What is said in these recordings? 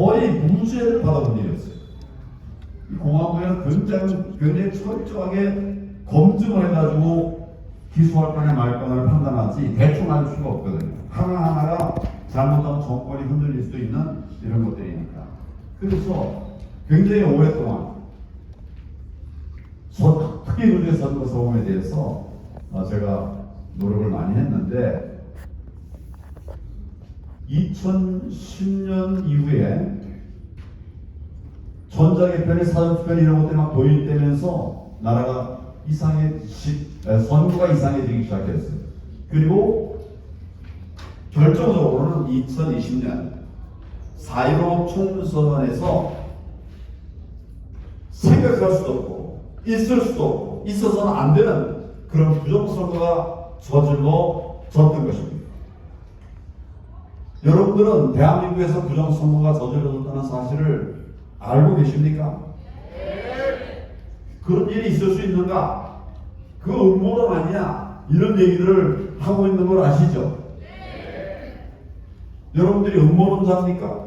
거의 무죄를 받아본 일이었어요. 이 공화국에는 굉장히 철저하게 검증을 해가지고 기소할 거냐 말 거냐를 판단하지 대충 할 수가 없거든요. 하나하나가 잘못하면 정권이 흔들릴 수도 있는 이런 것들이니까. 그래서 굉장히 오랫동안 특히 우리 선거 소음에 대해서 제가 노력을 많이 했는데 2010년 이후에 전자개편이 사전투표 이런 것들이 막 도입되면서 나라가 선거가 이상해지기 시작했어요. 그리고 결정적으로는 2020년 4.15 총선에서 생각할 수도 없고 있을 수도 없고 있어서는 안 되는 그런 부정선거가 저질러졌던 것입니다. 여러분들은 대한민국에서 부정선거가 저질러졌다는 사실을 알고 계십니까? 그런 일이 있을 수 있는가? 그 음모론 아니야? 이런 얘기들을 하고 있는 걸 아시죠? 여러분들이 음모론자입니까?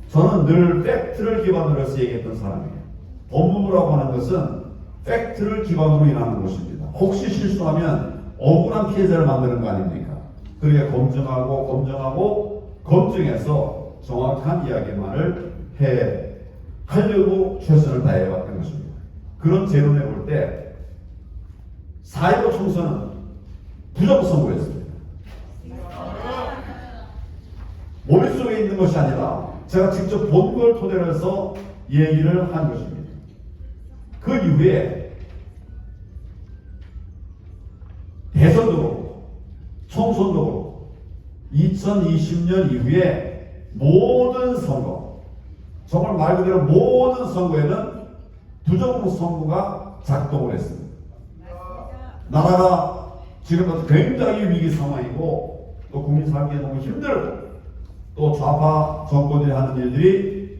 저는 늘 팩트를 기반으로 해서 얘기했던 사람이에요. 법무부라고 하는 것은 팩트를 기반으로 일하는 것입니다. 혹시 실수하면 억울한 피해자를 만드는 거 아닙니까? 그러니까 검증해서 정확한 이야기만을 하려고 최선을 다해왔던 것입니다. 그런 재론에 볼 때 4.15 총선은 부정선거였습니다. 머릿속에 있는 것이 아니라 제가 직접 본 걸 토대로 해서 얘기를 한 것입니다. 그 이후에 대선도 그렇고 총선도 그렇고 2020년 이후에 모든 선거, 정말 말 그대로 모든 선거에는 부정선거가 작동을 했습니다. 나라가 지금 굉장히 위기 상황이고 또 국민 살기에 너무 힘들고 또 좌파 정권이 하는 일들이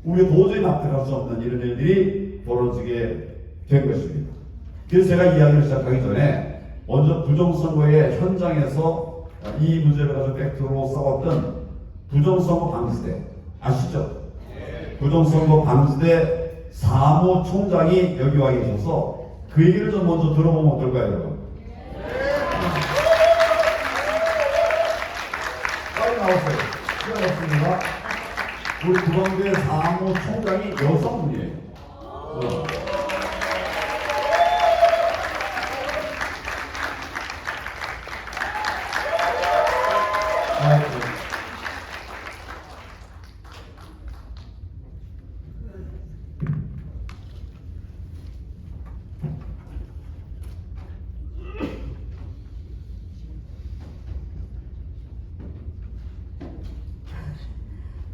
우리가 도저히 납득할 수 없는 이런 일들이 벌어지게 된 것입니다. 그래서 제가 이야기를 시작하기 전에 먼저 부정선거의 현장에서 이 문제를 가지고 팩트로 싸웠던 부정선거 방지대 아시죠? 부정선거 방지대 사무총장이 여기 와 계셔서 그 얘기를 좀 먼저 들어보면 어떨까요, 여러분? 빨리 나오세요. 시작했습니다. 우리 부정대 사무총장이 여성분이에요.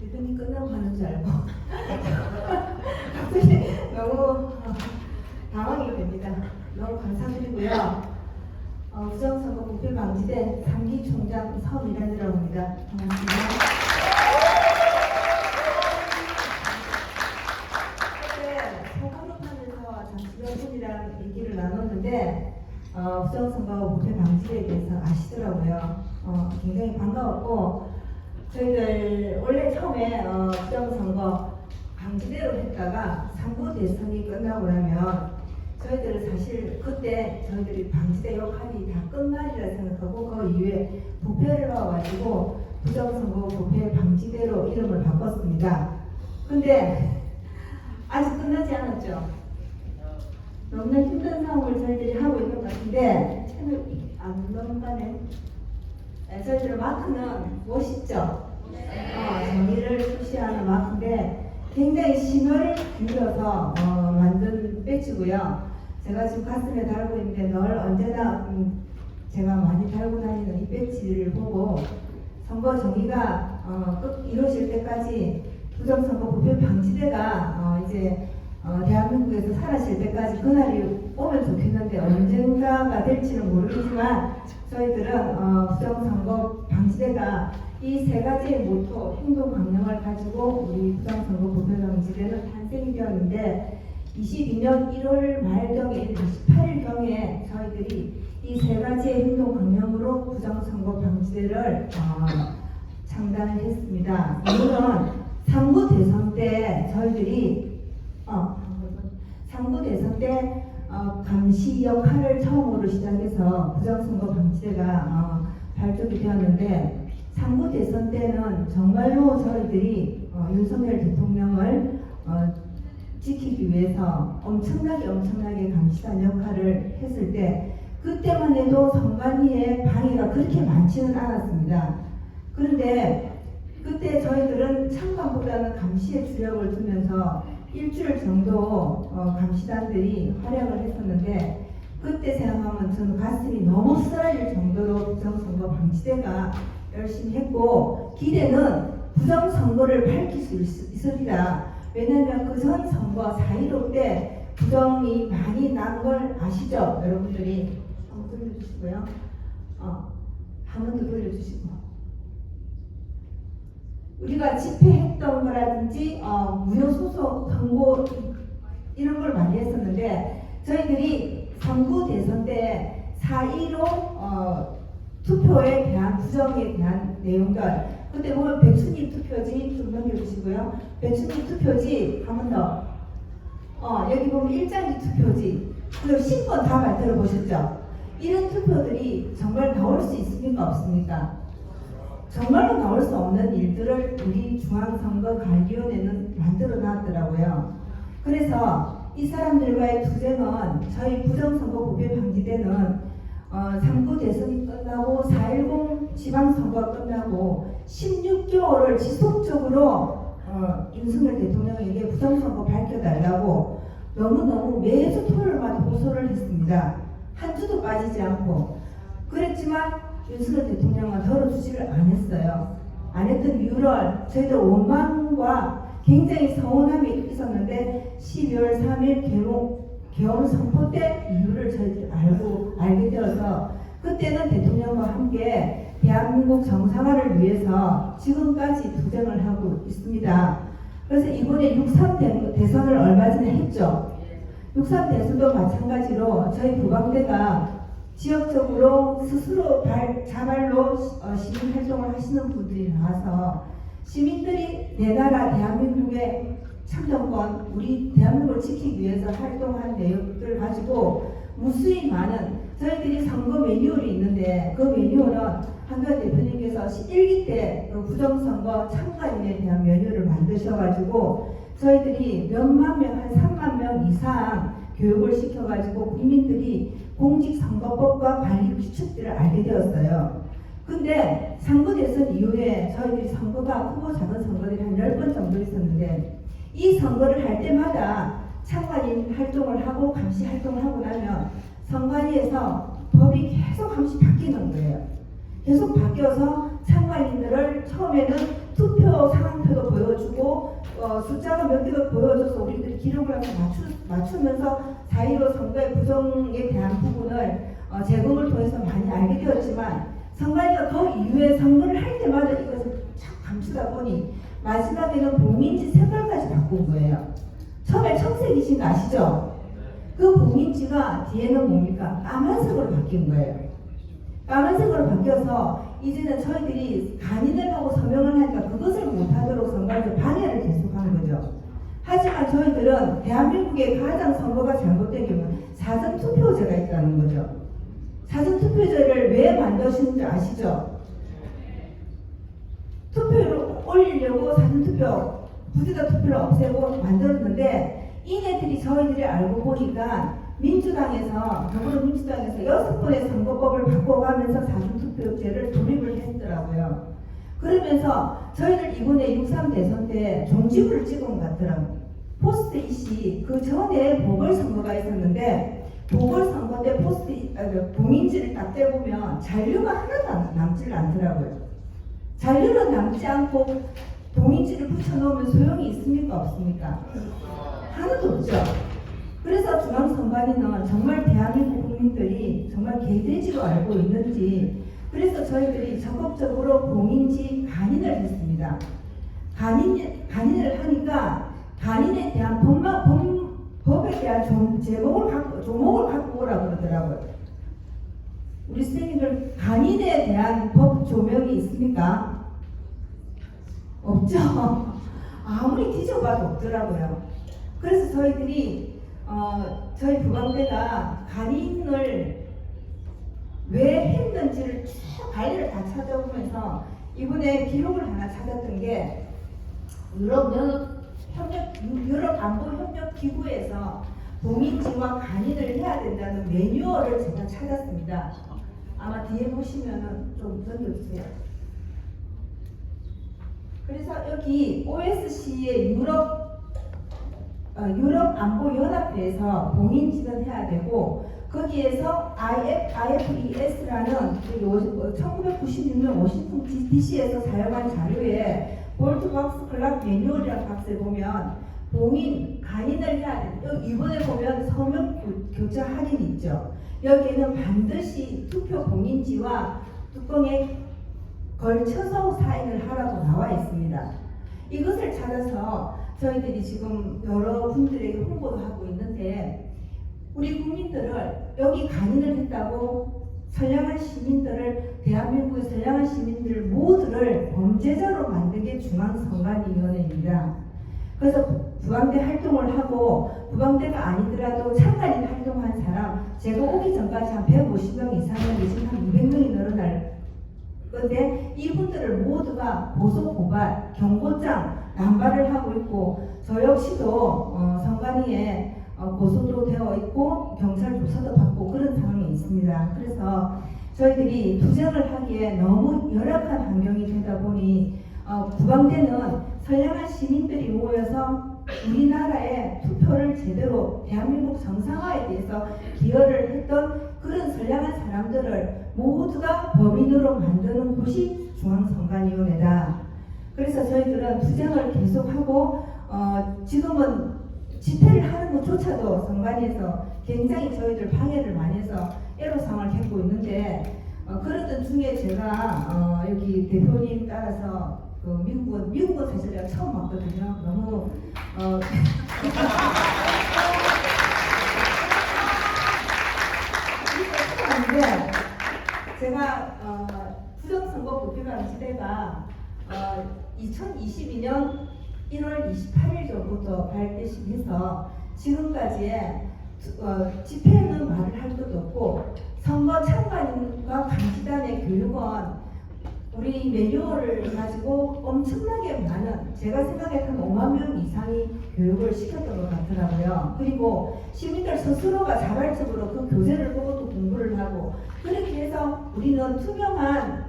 대표님 끝나고 가는 줄 알고 갑자기 너무 당황이 됩니다. 너무 감사드리고요. 부정선거 부패 방지대 3기 총장 서미란이라고 합니다. 반갑습니다. 소강판에서 잠시 몇 분이랑 얘기를 나눴는데 부정선거 부패 방지대에 대해서 아시더라고요. 굉장히 반가웠고 저희들 원래 처음에 부정선거 방지대로 했다가 3부 대선이 끝나고 나면 저희들은 사실 그때 저희들이 방지대 역할이 다 끝날이라 생각하고 그 이후에 부패를 봐가지고 부정선거 부패 방지대로 이름을 바꿨습니다. 근데 아직 끝나지 않았죠. 너무나 힘든 상황을 저희들이 하고 있는 것 같은데 채널이 안 넘어가네. 저희들 마크는 멋있죠? 정의를 표시하는 마크인데 굉장히 심혈을 기울여서 만든 배지고요. 제가 지금 가슴에 달고 있는데 늘 언제나 제가 많이 달고 다니는 이 배지를 보고 선거 정의가 이루어질 때까지 부정선거 부패 방지대가 이제 대한민국에서 사라질 때까지 그날이 오면 좋겠는데 언젠가가 될지는 모르겠지만 저희들은 부정선거 방지대가 이 세 가지의 모토, 행동 강령을 가지고 우리 부정선거 부패 방지대는 탄생이 되었는데 22년 1월 말경에 28일경에 저희들이 이 세 가지의 행동 강령으로 부정선거 방지대를 감시단을 했습니다. 이거는 상부 대선 때 저희들이 상부 대선 때 감시 역할을 처음으로 시작해서 부정선거 방지제가 발족이 되었는데, 상부 대선 때는 정말로 저희들이 윤석열 대통령을 지키기 위해서 엄청나게 감시단 역할을 했을 때, 그때만 해도 선관위의 방해가 그렇게 많지는 않았습니다. 그런데 그때 저희들은 참관보다는 감시에 주력을 두면서 일주일 정도 감시단들이 활약을 했었는데, 그때 생각하면 저는 가슴이 너무 쓰라릴 정도로 부정선거 방지대가 열심히 했고, 기대는 부정선거를 밝힐 수 있으리라. 왜냐하면 그 전 선거 4.15 때 부정이 많이 난 걸 아시죠? 여러분들이 한번 돌려주시고요. 한 번 더 돌려주시고, 우리가 집회했던 거라든지 무효소속 선고 이런 걸 많이 했었는데, 저희들이 상부 대선 때 4.15 투표에 대한 부정에 대한 내용들, 그때 보면 백수님 투표지 좀 넘겨주시고요. 백수님 투표지 한 번 더. 여기 보면 일장기 투표지, 그리고 신권 다 만들어 보셨죠? 이런 투표들이 정말 나올 수 있습니까? 없습니까? 정말로 나올 수 없는 일들을 우리 중앙선거관리위원회는 만들어 놨더라고요. 그래서 이 사람들과의 투쟁은 저희 부정선거법에 방지되는 상부 대선이 끝나고 4.10 지방선거가 끝나고 16개월을 지속적으로 윤석열 대통령에게 부정선거 밝혀달라고 너무너무 매주 토요일마다 호소를 했습니다. 한 주도 빠지지 않고. 그랬지만 윤석열 대통령은 들어주지를 않았어요. 안 했던 이유를 저희들 원망과 굉장히 서운함이 있었는데, 12월 3일 개원 선포 때 이유를 저희들이 알게 되어서, 그때는 대통령과 함께 대한민국 정상화를 위해서 지금까지 투쟁을 하고 있습니다. 그래서 이번에 6.3 대선을 얼마 전에 했죠. 6.3 대선도 마찬가지로 저희 부방대가 지역적으로 스스로 자발로 시민활동을 하시는 분들이 나와서 시민들이 내 나라 대한민국의 참정권, 우리 대한민국을 지키기 위해서 활동한 내용들을 가지고 무수히 많은, 저희들이 선거 매뉴얼이 있는데, 그 매뉴얼은 한가위 대표님께서 1기 때 부정선거 참가인에 대한 매뉴얼을 만드셔가지고 저희들이 몇만 명, 한 3만 명 이상 교육을 시켜가지고 국민들이 공직선거법과 관리 규칙들을 알게 되었어요. 근데 상부 대선 이후에 저희들이 선거가 크고 작은 선거들이 한 10번 정도 있었는데, 이 선거를 할 때마다 참관인 활동을 하고 감시 활동을 하고 나면 선관위에서 법이 계속 한씩 바뀌는 거예요. 계속 바뀌어서 참관인들을 처음에는 투표 상황표도 보여주고 숫자가 몇 개가 보여줘서 우리들이 기록을 하고 맞추면서 4.15 선거의 부정에 대한 부분을 제공을 통해서 많이 알게 되었지만, 선관위가 그 이후에 선거를 할 때마다 이것을 착 감추다 보니 마지막에는 봉인지 색깔까지 바꾼 거예요. 처음에 청색이신 거 아시죠? 그 봉인지가 뒤에는 뭡니까? 까만색으로 바뀐 거예요. 까만색으로 바뀌어서 이제는 저희들이 간인을 하고 서명을 하니까 그것을 못하도록 선관위에서 방해를 계속하는 거죠. 하지만 저희들은 대한민국의 가장 선거가 잘못된 경우는 사전투표제가 있다는 거죠. 사전투표제를 왜 만드시는지 아시죠? 투표를 올리려고 사전투표, 부재자 투표를 없애고 만들었는데, 이네들이 저희들이 알고 보니까 더불어민주당에서 6번의 선거법을 바꿔가면서 사전투표제를 도입을 했더라고요. 그러면서 저희들 이번에 6.3 대선 때 종지부를 찍은 것 같더라고요. 포스트 이시, 그 전에 보궐선거가 있었는데, 보궐선거 때 봉인지를 딱 떼보면 잔류가 하나도 남질 않더라고요. 잔류는 남지 않고 봉인지를 붙여놓으면 소용이 있습니까? 없습니까? 하나도 없죠. 그래서 중앙선관위는 정말 대한민국 국민들이 정말 개돼지로 알고 있는지, 그래서 저희들이 적극적으로 봉인지 간인을 했습니다. 간인을 하니까 간인에 대한 법에 대한 조목을 갖고 오라고 그러더라고요. 우리 선생님들 간인에 대한 법 조명이 있습니까? 없죠. 아무리 뒤져봐도 없더라고요. 그래서 저희들이 저희 부방대가 간인을 왜 했는지를 쭉 관리를 다 찾아보면서 이번에 기록을 하나 찾았던 게 유럽 안보협력기구에서 봉인지와 간인을 해야 된다는 매뉴얼을 제가 찾았습니다. 아마 뒤에 보시면은 좀 넘겨주세요. 그래서 여기 OSC의 유럽 안보연합회에서 봉인지는 해야 되고 거기에서 IFES라는 1996년 워싱턴 DC에서 사용한 자료에 볼트박스 클락 매뉴얼이라는 박스에 보면 봉인, 간인을 해야 됩니다. 이번에 보면 서명 교차 할인이 있죠. 여기에는 반드시 투표 봉인지와 뚜껑에 걸쳐서 사인을 하라고 나와 있습니다. 이것을 찾아서 저희들이 지금 여러 분들에게 홍보도 하고 있는데 우리 국민들을 여기 간인을 했다고 선량한 시민들을 대한민국의 선량한 시민들 모두를 범죄자로 만든 게 중앙선관위원회입니다. 그래서 부방대 활동을 하고 부방대가 아니더라도 참관인 활동한 사람 제가 오기 전까지 한 150명 이상이었는데 지금 한 200명이 늘어날 건데 이분들을 모두가 고소 고발, 경고장 남발을 하고 있고 저 역시도 선관위에 고소도 되어 있고 경찰 조사도 받고 그런 상황이 있습니다. 그래서 저희들이 투쟁을 하기에 너무 열악한 환경이 되다 보니 부방대는 선량한 시민들이 모여서 우리나라의 투표를 제대로 대한민국 정상화에 대해서 기여를 했던 그런 선량한 사람들을 모두가 범인으로 만드는 곳이 중앙선관위원회다. 그래서 저희들은 투쟁을 계속하고 지금은 집회를 하는 것조차도 선관위에서 굉장히 저희들 방해를 많이 해서 애로사항을 겪고 있는데 그러던 중에 제가 여기 대표님 따라서 미국은 사실 제가 처음 왔거든요. 너무 처음인데 제가 부정선거법규방지대가 2022년 1월 28일 전부터 발대식해서 지금까지의 집회는 말을 할 것도 없고 선거 참관인과 감시단의 교육은 우리 매뉴얼을 가지고 엄청나게 많은 제가 생각에 한 5만 명 이상이 교육을 시켰던 것 같더라고요. 그리고 시민들 스스로가 자발적으로 그 교재를 보고 또 공부를 하고 그렇게 해서 우리는 투명한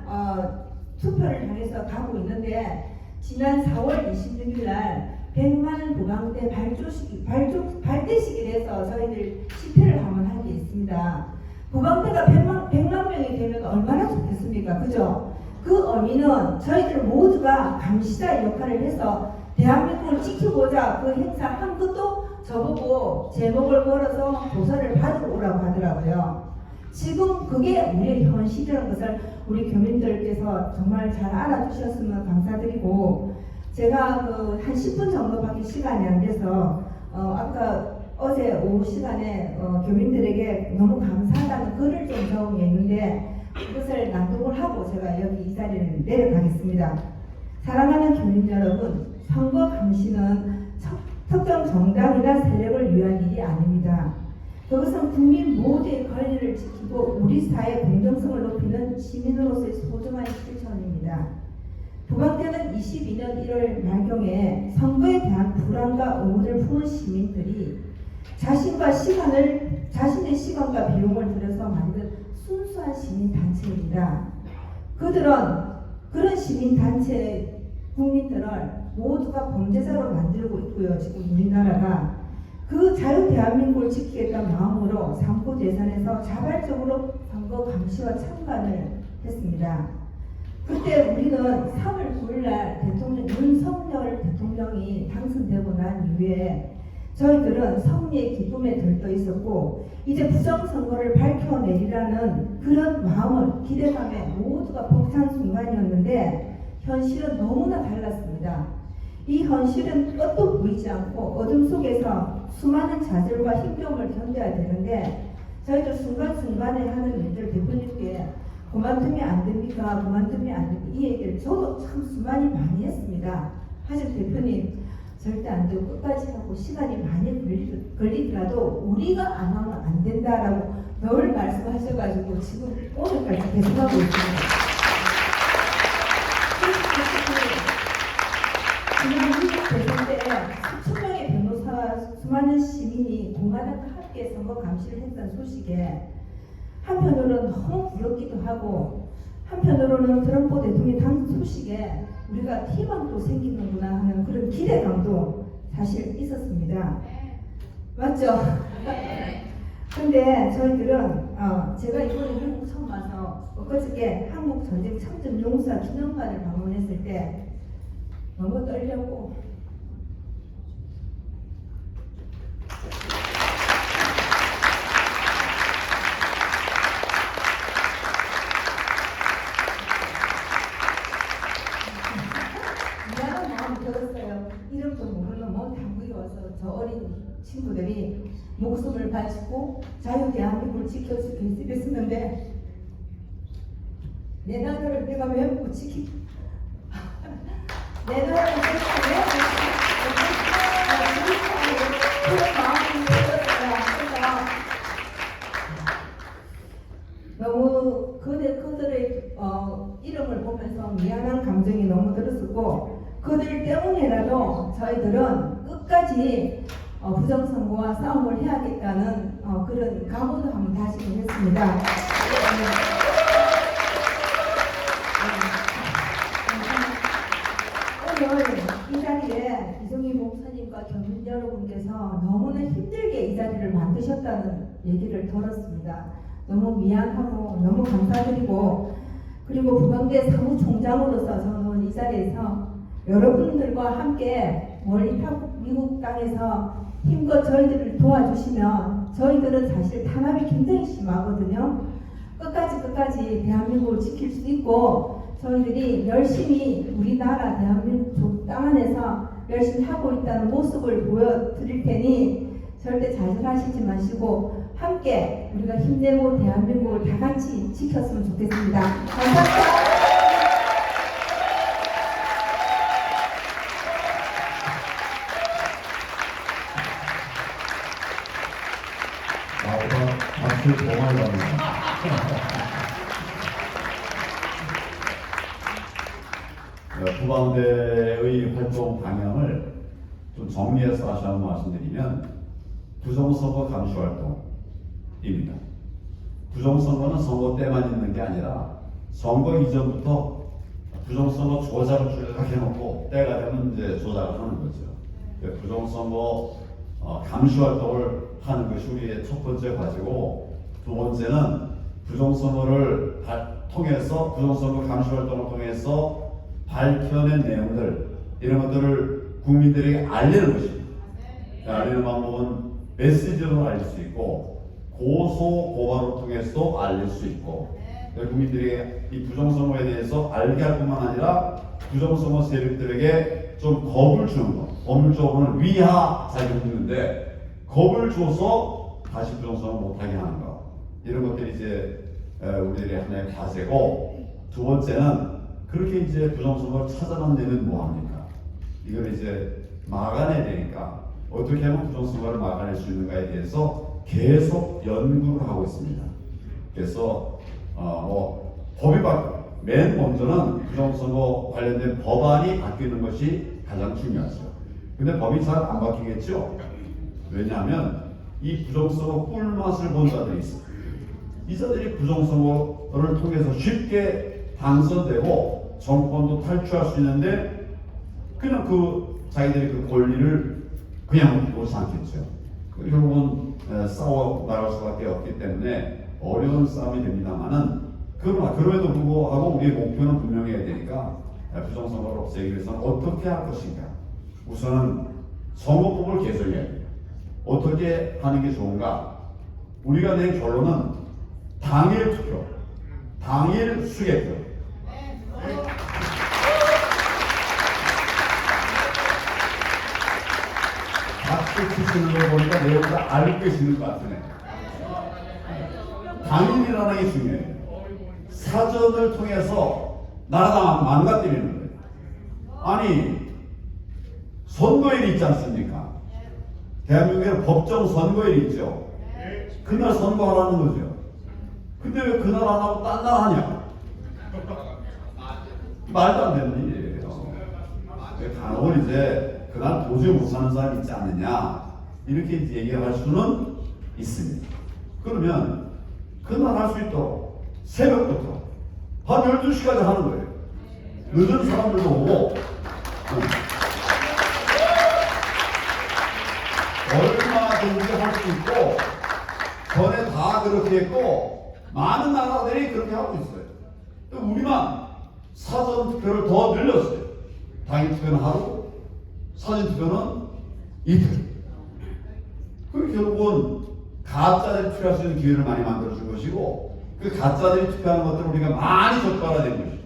투표를 향해서 가고 있는데 지난 4월 26일 날 100만 부방대 발대식을 해서 저희들 집회를 한번 한 게 있습니다. 부방대가 100만 명이 되면 얼마나 좋겠습니까? 그죠? 그 의미는 저희들 모두가 감시자 역할을 해서 대한민국을 지키고자 그 행사 한 것도 저보고 제목을 걸어서 조사를 받으러 오라고 하더라고요. 지금 그게 우리의 현실이라는 것을 우리 교민들께서 정말 잘 알아주셨으면 감사드리고 제가 한 10분 정도밖에 시간이 안 돼서 아까 어제 오후 시간에 교민들에게 너무 감사하다는 글을 좀 적은 게 있는데 그것을 낭독을 하고 제가 여기 이 자리를 내려가겠습니다. 사랑하는 교민 여러분, 선거 감시는 특정 정당이나 세력을 위한 일이 아닙니다. 그것은 국민 모두의 권리를 지키고 우리 사회의 공정성을 높이는 시민으로서의 소중한 실천입니다. 부방대는 22년 1월 말경에 선거에 대한 불안과 의문을 품은 시민들이 자신의 시간과 비용을 들여서 만든 순수한 시민단체입니다. 그들은 그런 시민단체 국민들을 모두가 범죄자로 만들고 있고요. 지금 우리나라가 그 자유 대한민국을 지키겠다는 마음으로 삼고 대선에서 자발적으로 선거 감시와 참관을 했습니다. 그때 우리는 3월 9일날 대통령 윤석열 대통령이 당선되고 난 이후에 저희들은 승리의 기쁨에 들떠 있었고 이제 부정선거를 밝혀내리라는 그런 마음을 기대감에 모두가 벅찬 순간이었는데 현실은 너무나 달랐습니다. 이 현실은 끝도 보이지 않고 어둠 속에서 수많은 좌절과 힘겨움을 견뎌야 되는데 저희들 순간순간에 하는 일들 대표님께 그만두면 안 됩니까? 그만두면 안 됩니까? 이 얘기를 저도 참 수많이 많이 했습니다. 하지만 대표님 절대 안 되고 끝까지 하고 시간이 많이 걸리더라도 우리가 안 하면 안 된다라고 늘 말씀하셔가지고 지금 오늘까지 계속하고 있습니다. 지난 미국 대선 때 수천 명의 변호사, 수많은 시민이 공화당과 함께 선거 감시를 했던 소식에 한편으로는 너무 부럽기도 하고 한편으로는 트럼프 대통령 당 소식에 우리가 희망도 생기는구나 하는 그런 기대감도 사실 있었습니다. 맞죠? 근데 저희들은 제가 이번에 미국 처음 와서 엊그저께 한국전쟁 참전용사 기념관을 방문했을 때 너무 떨렸고 미안한 마음이 들었어요. 이름도 모르는 먼 당국에 와서 저 어린 친구들이 목숨을 바치고 자유 대한민국을 지켜주기 위해서 이랬었는데 내 나라를 내가 왜 못 지키? 내 나라를 내가 왜 못 지키? 그런 마음이 들었어요. 너무 그들의 이름을 보면서 미안한 감정이 너무 들었었고 그들 때문에라도 저희들은 끝까지 부정선거와 싸움을 해야겠다는 그런 각오도 한번 다시금 했습니다. 오늘 이 자리에 이종희 목사님과 교민 여러분께서 너무나 힘들게 이 자리를 만드셨다는 얘기를 들었습니다. 너무 미안하고 너무 감사드리고 그리고 부강대 사무총장으로서 저는 이 자리에서 여러분들과 함께 멀리 미국 땅에서 힘껏 저희들을 도와주시면 저희들은 사실 탄압이 굉장히 심하거든요. 끝까지 대한민국을 지킬 수 있고 저희들이 열심히 우리나라 대한민국 땅 안에서 열심히 하고 있다는 모습을 보여드릴 테니 절대 좌절하시지 마시고 함께 우리가 힘내고 대한민국을 다 같이 지켰으면 좋겠습니다. 감사합니다. 박수 정말 받습니다. 부방대의 활동 방향을 좀 정리해서 다시 한번 말씀드리면 부정선거 감시 활동입니다. 부정선거는 선거 때만 있는 게 아니라 선거 이전부터 부정선거 조작을 쭉 해놓고 때가 되면 이제 조작을 하는 거죠. 부정선거 감시 활동을 하는 것이 우리의 첫 번째 과제고 두 번째는 부정선거를 통해서 부정선거 감시 활동을 통해서 밝혀낸 내용들 이런 것들을 국민들에게 알리는 것입니다. 알리는 방법은 메시지로 알릴 수 있고 고소 고발을 통해서도 알릴 수 있고 국민들에게 이 부정선거에 대해서 알게 할 뿐만 아니라 부정선거 세력들에게 좀 겁을 주는 것. 법률적으로는 위하 자격이 있는데 겁을 줘서 다시 부정선거 못하게 하는 것. 이런 것들이 이제 우리들의 하나의 과제고 두 번째는 그렇게 이제 부정선거를 찾아내면 뭐합니까? 이걸 이제 막아내야 되니까 어떻게 하면 부정선거를 막아낼 수 있는가에 대해서 계속 연구를 하고 있습니다. 그래서 법이 맨 먼저는 부정선거 관련된 법안이 바뀌는 것이 가장 중요하죠. 근데 법이 잘 안 바뀌겠죠? 왜냐하면 이 부정선거 꿀맛을 본 자들이 있어요. 이 자들이 부정선거를 통해서 쉽게 당선되고 정권도 탈취할 수 있는데 그냥 자기들이 그 권리를 그냥 놓지 않겠죠. 결국은 싸워 나갈 수밖에 없기 때문에 어려운 싸움이 됩니다만은 그러나 그럼에도 불구하고 우리의 목표는 분명해야 되니까 부정선거를 없애기 위해서는 어떻게 할 것인가. 우선은 선거법을 개정해야 돼요. 어떻게 하는 게 좋은가? 우리가 낸 결론은 당일 투표, 당일 수개표. 박수 치시는 걸 보니까 내용 다 알고 계시는 것 같으네. 당일이라는 게 중요해요. 사전을 통해서 나라가 망가뜨리는 거예요. 아니 선거일이 있지 않습니까? 대한민국에는 법정 선거일이 있죠. 그날 선거하라는 거죠. 근데 왜 그날 안 하고 딴 날 하냐? 말도 안 되는 일이에요. 간혹은 이제 그날 도저히 못 사는 사람이 있지 않느냐 이렇게 얘기할 수는 있습니다. 그러면 그날 할 수 있도록 새벽부터 밤 12시까지 하는 거예요. 늦은 사람들도 오고 얼마든지 할 수 있고 전에 다 그렇게 했고 많은 나라들이 그렇게 하고 있어요. 우리만 사전 투표를 더 늘렸어요. 당일 투표는 하루, 사전 투표는 이틀. 그 결국은 가짜들이 투표할 수 있는 기회를 많이 만들어준 것이고 그 가짜들이 투표하는 것들을 우리가 많이 적발화된 것이죠.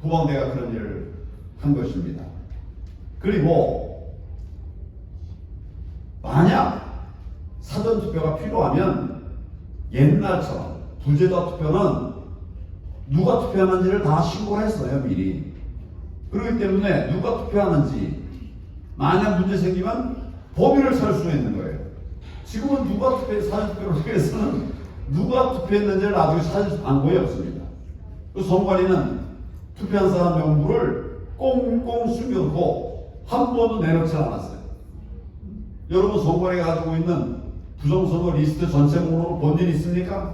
구방대가 그런 일을 한 것입니다. 그리고 만약 사전 투표가 필요하면 옛날처럼 부재자 투표는 누가 투표하는지를 다 신고했어요 미리. 그렇기 때문에 누가 투표하는지 만약 문제 생기면 범인을 찾을 수가 있는 거예요. 지금은 누가 사전 투표를 위해서는 누가 투표했는지를 나중에 찾을 방법이 없습니다. 그 선관위는 투표한 사람 명부를 꽁꽁 숨겨두고 한 번도 내놓지 않았어요. 여러분 선관위가 가지고 있는 부정선거 리스트 전체 목록을 본 일 있습니까?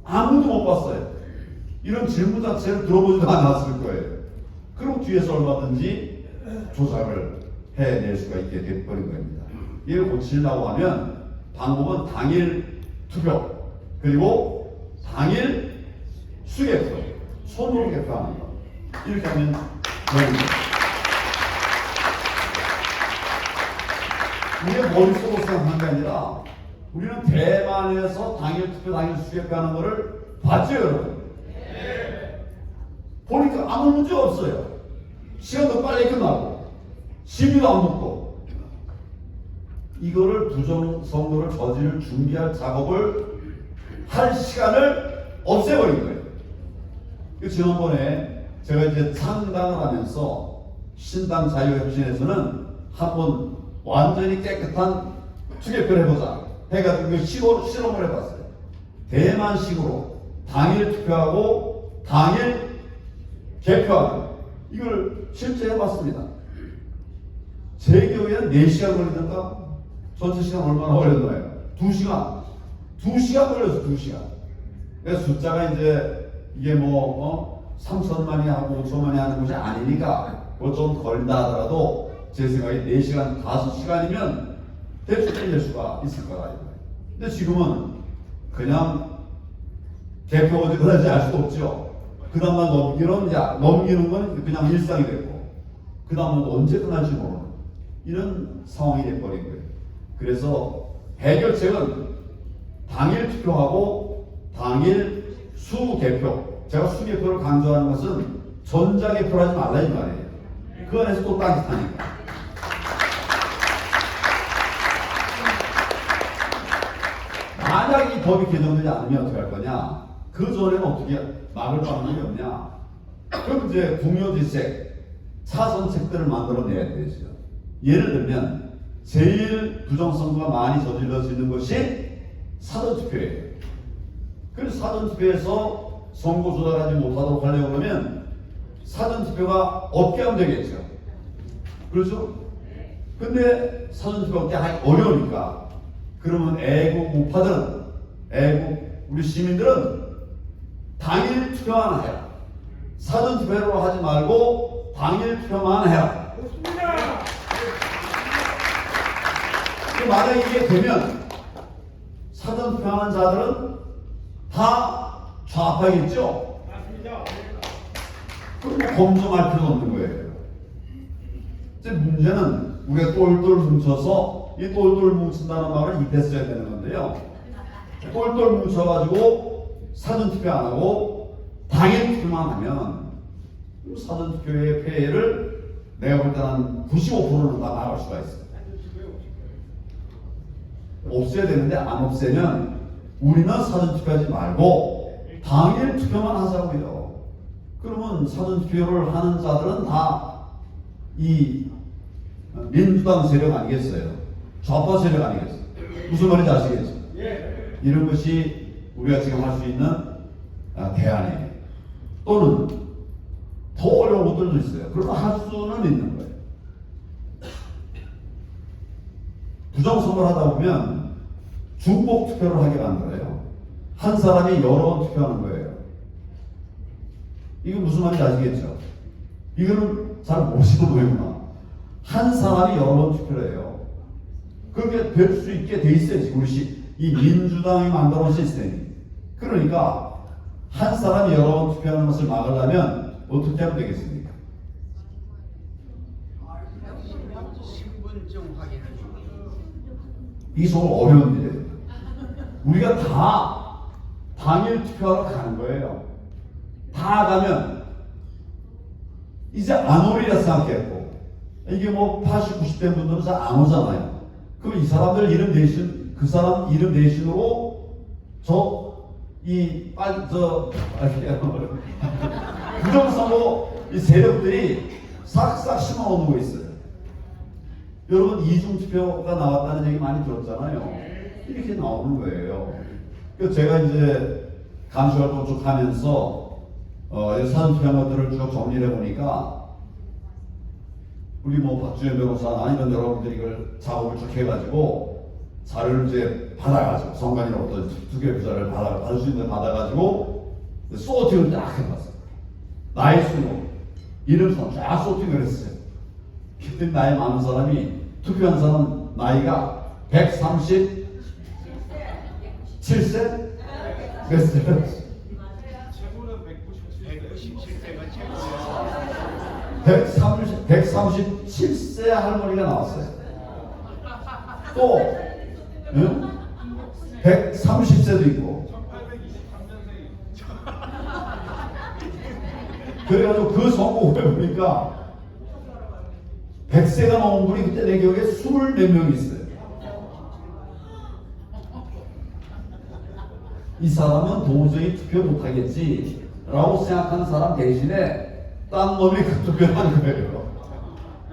아무도 못 봤어요. 이런 질문 자체를 들어보지도 않았을 거예요. 그럼 뒤에서 얼마든지 조작을 해낼 수가 있게 돼버린 겁니다. 이걸 고치려고 하면 방법은 당일 투표 그리고 당일 수개표 손으로 개표하는 것 이렇게 하면 됩니다. 우리가 머릿속으로 생각하는 게 아니라 우리는 대만에서 당일 투표 당일 수개표하는 것을 봤죠 여러분? 보니까 아무 문제 없어요. 시간도 빨리 끝나고 시비도 안 붙고 이거를 부정선거를 저지를 준비할 작업을 할 시간을 없애버린 거예요. 지난번에 제가 이제 창당을 하면서 신당 자유혁신에서는 한번 완전히 깨끗한 투개표를 해보자 해가지고 실험을 해봤어요. 대만식으로 당일 투표하고 당일 개표하는 이걸 실제 해봤습니다. 제 기억에는 4시간 걸리던가 전체 시간 얼마나 걸렸나요? 2시간 2시간 걸렸어. 2시간. 그래서 숫자가 이제 이게 3천만이 하고 5천만이 하는 것이 아니니까 뭐 좀 걸린다 하더라도 제 생각에 4시간 5시간이면 대충 끝낼 수가 있을 거라 이거예요. 근데 지금은 그냥 개표 어디 끝날지 알 수도 없죠. 그 다음날 넘기는 건 그냥 일상이 됐고 그 다음은 언제 끝날지 모르는 이런 상황이 돼버린 거예요. 그래서 해결책은 당일 투표하고 당일 수개표. 제가 수개표를 강조하는 것은 전자개표를 하지 말라 이 말이에요. 그 안에서 또 따뜻하니까. 만약 이 법이 개정되지 않으면 어떻게 할 거냐? 그 전에는 어떻게 막을 방법이 없냐? 그럼 이제 궁여지책, 차선책들을 만들어내야 되죠. 예를 들면 제일 부정선거가 많이 저질러지는 것이 사전투표예요. 그래서 사전투표에서 선거 조작하지 못하도록 하려고 하면 사전투표가 없게 하면 되겠죠. 그렇죠? 근데 사전투표가 없게 하기 어려우니까 그러면 애국 우파들은 우리 시민들은 당일 투표만 해라. 사전투표로 하지 말고 당일 투표만 해라. 만약 이게 되면 사전투표하는 자들은 다 좌파겠죠? 그럼 검증할 필요 없는 거예요. 이제 문제는 우리가 똘똘 뭉쳐서 이 똘똘 뭉친다는 말을 입에 써야 되는 건데요. 똘똘 뭉쳐가지고 사전투표 안 하고 당일 투표만 하면 사전투표의 폐해를 내가 볼 때는 한 95%는 다 나갈 수가 있어요. 없애야 되는데 안 없애면 우리는 사전투표하지 말고 당일 투표만 하자고요. 그러면 사전투표를 하는 자들은 다 이 민주당 세력 아니겠어요? 좌파 세력 아니겠어요? 무슨 말인지 아시겠죠? 이런 것이 우리가 지금 할 수 있는 대안이에요. 또는 더 어려운 것들도 있어요. 그러나 할 수는 있는 거예요. 부정선거를 하다 보면 중복 투표를 하게 만들어요. 한 사람이 여러 번 투표하는 거예요. 이게 무슨 말인지 아시겠죠? 이거는 잘 모르시는 거구나. 한 사람이 여러 번 투표를 해요. 그렇게 될 수 있게 돼 있어요. 지금 이 민주당이 만들어 놓은 시스템이. 그러니까 한 사람이 여러 번 투표하는 것을 막으려면 어떻게 하면 되겠습니까? 신분증 확인하기. 이게 정말 어려운 일이에요. 우리가 다 당일 투표하러 가는 거예요. 다 가면 이제 안 오리라 생각했고, 이게 뭐 80, 90대 분들은 잘 안 오잖아요. 그럼 이 사람들 이름 대신, 그 사람 이름 대신으로 부정선거 이 세력들이 싹싹 심어오는 거 있어요. 여러분 이중투표가 나왔다는 얘기 많이 들었잖아요. 이렇게 나오는 거예요. 그래서 제가 이제 감시활동 쭉 하면서 사전투표한 것들을 쭉 정리를 해보니까 우리 뭐 박주현 변호사나 이런 여러분들이 이걸 작업을 쭉 해가지고 자료를 이제 받아가지고 선관위나 어떤 투표 부자를 받을 수 있는 데 받아가지고 소팅을 딱 해봤어요. 나이 순으로 이름 순으로 쫙 소팅을 했어요. 그때 나이 많은 사람이 투표한 사람 나이가 137세? 몇 세? 최고는 197세가 최고예요. 137세 할머니가 나왔어요. 또 130세도 있고. 1823년생이요. 그래가지고 그 선거후에 보니까 100세가 넘은 분이 그때 내 기억에 24명 있어요. 이 사람은 도저히 투표 못하겠지 라고 생각하는 사람 대신에 딴 놈이 그 투표를 한 거예요.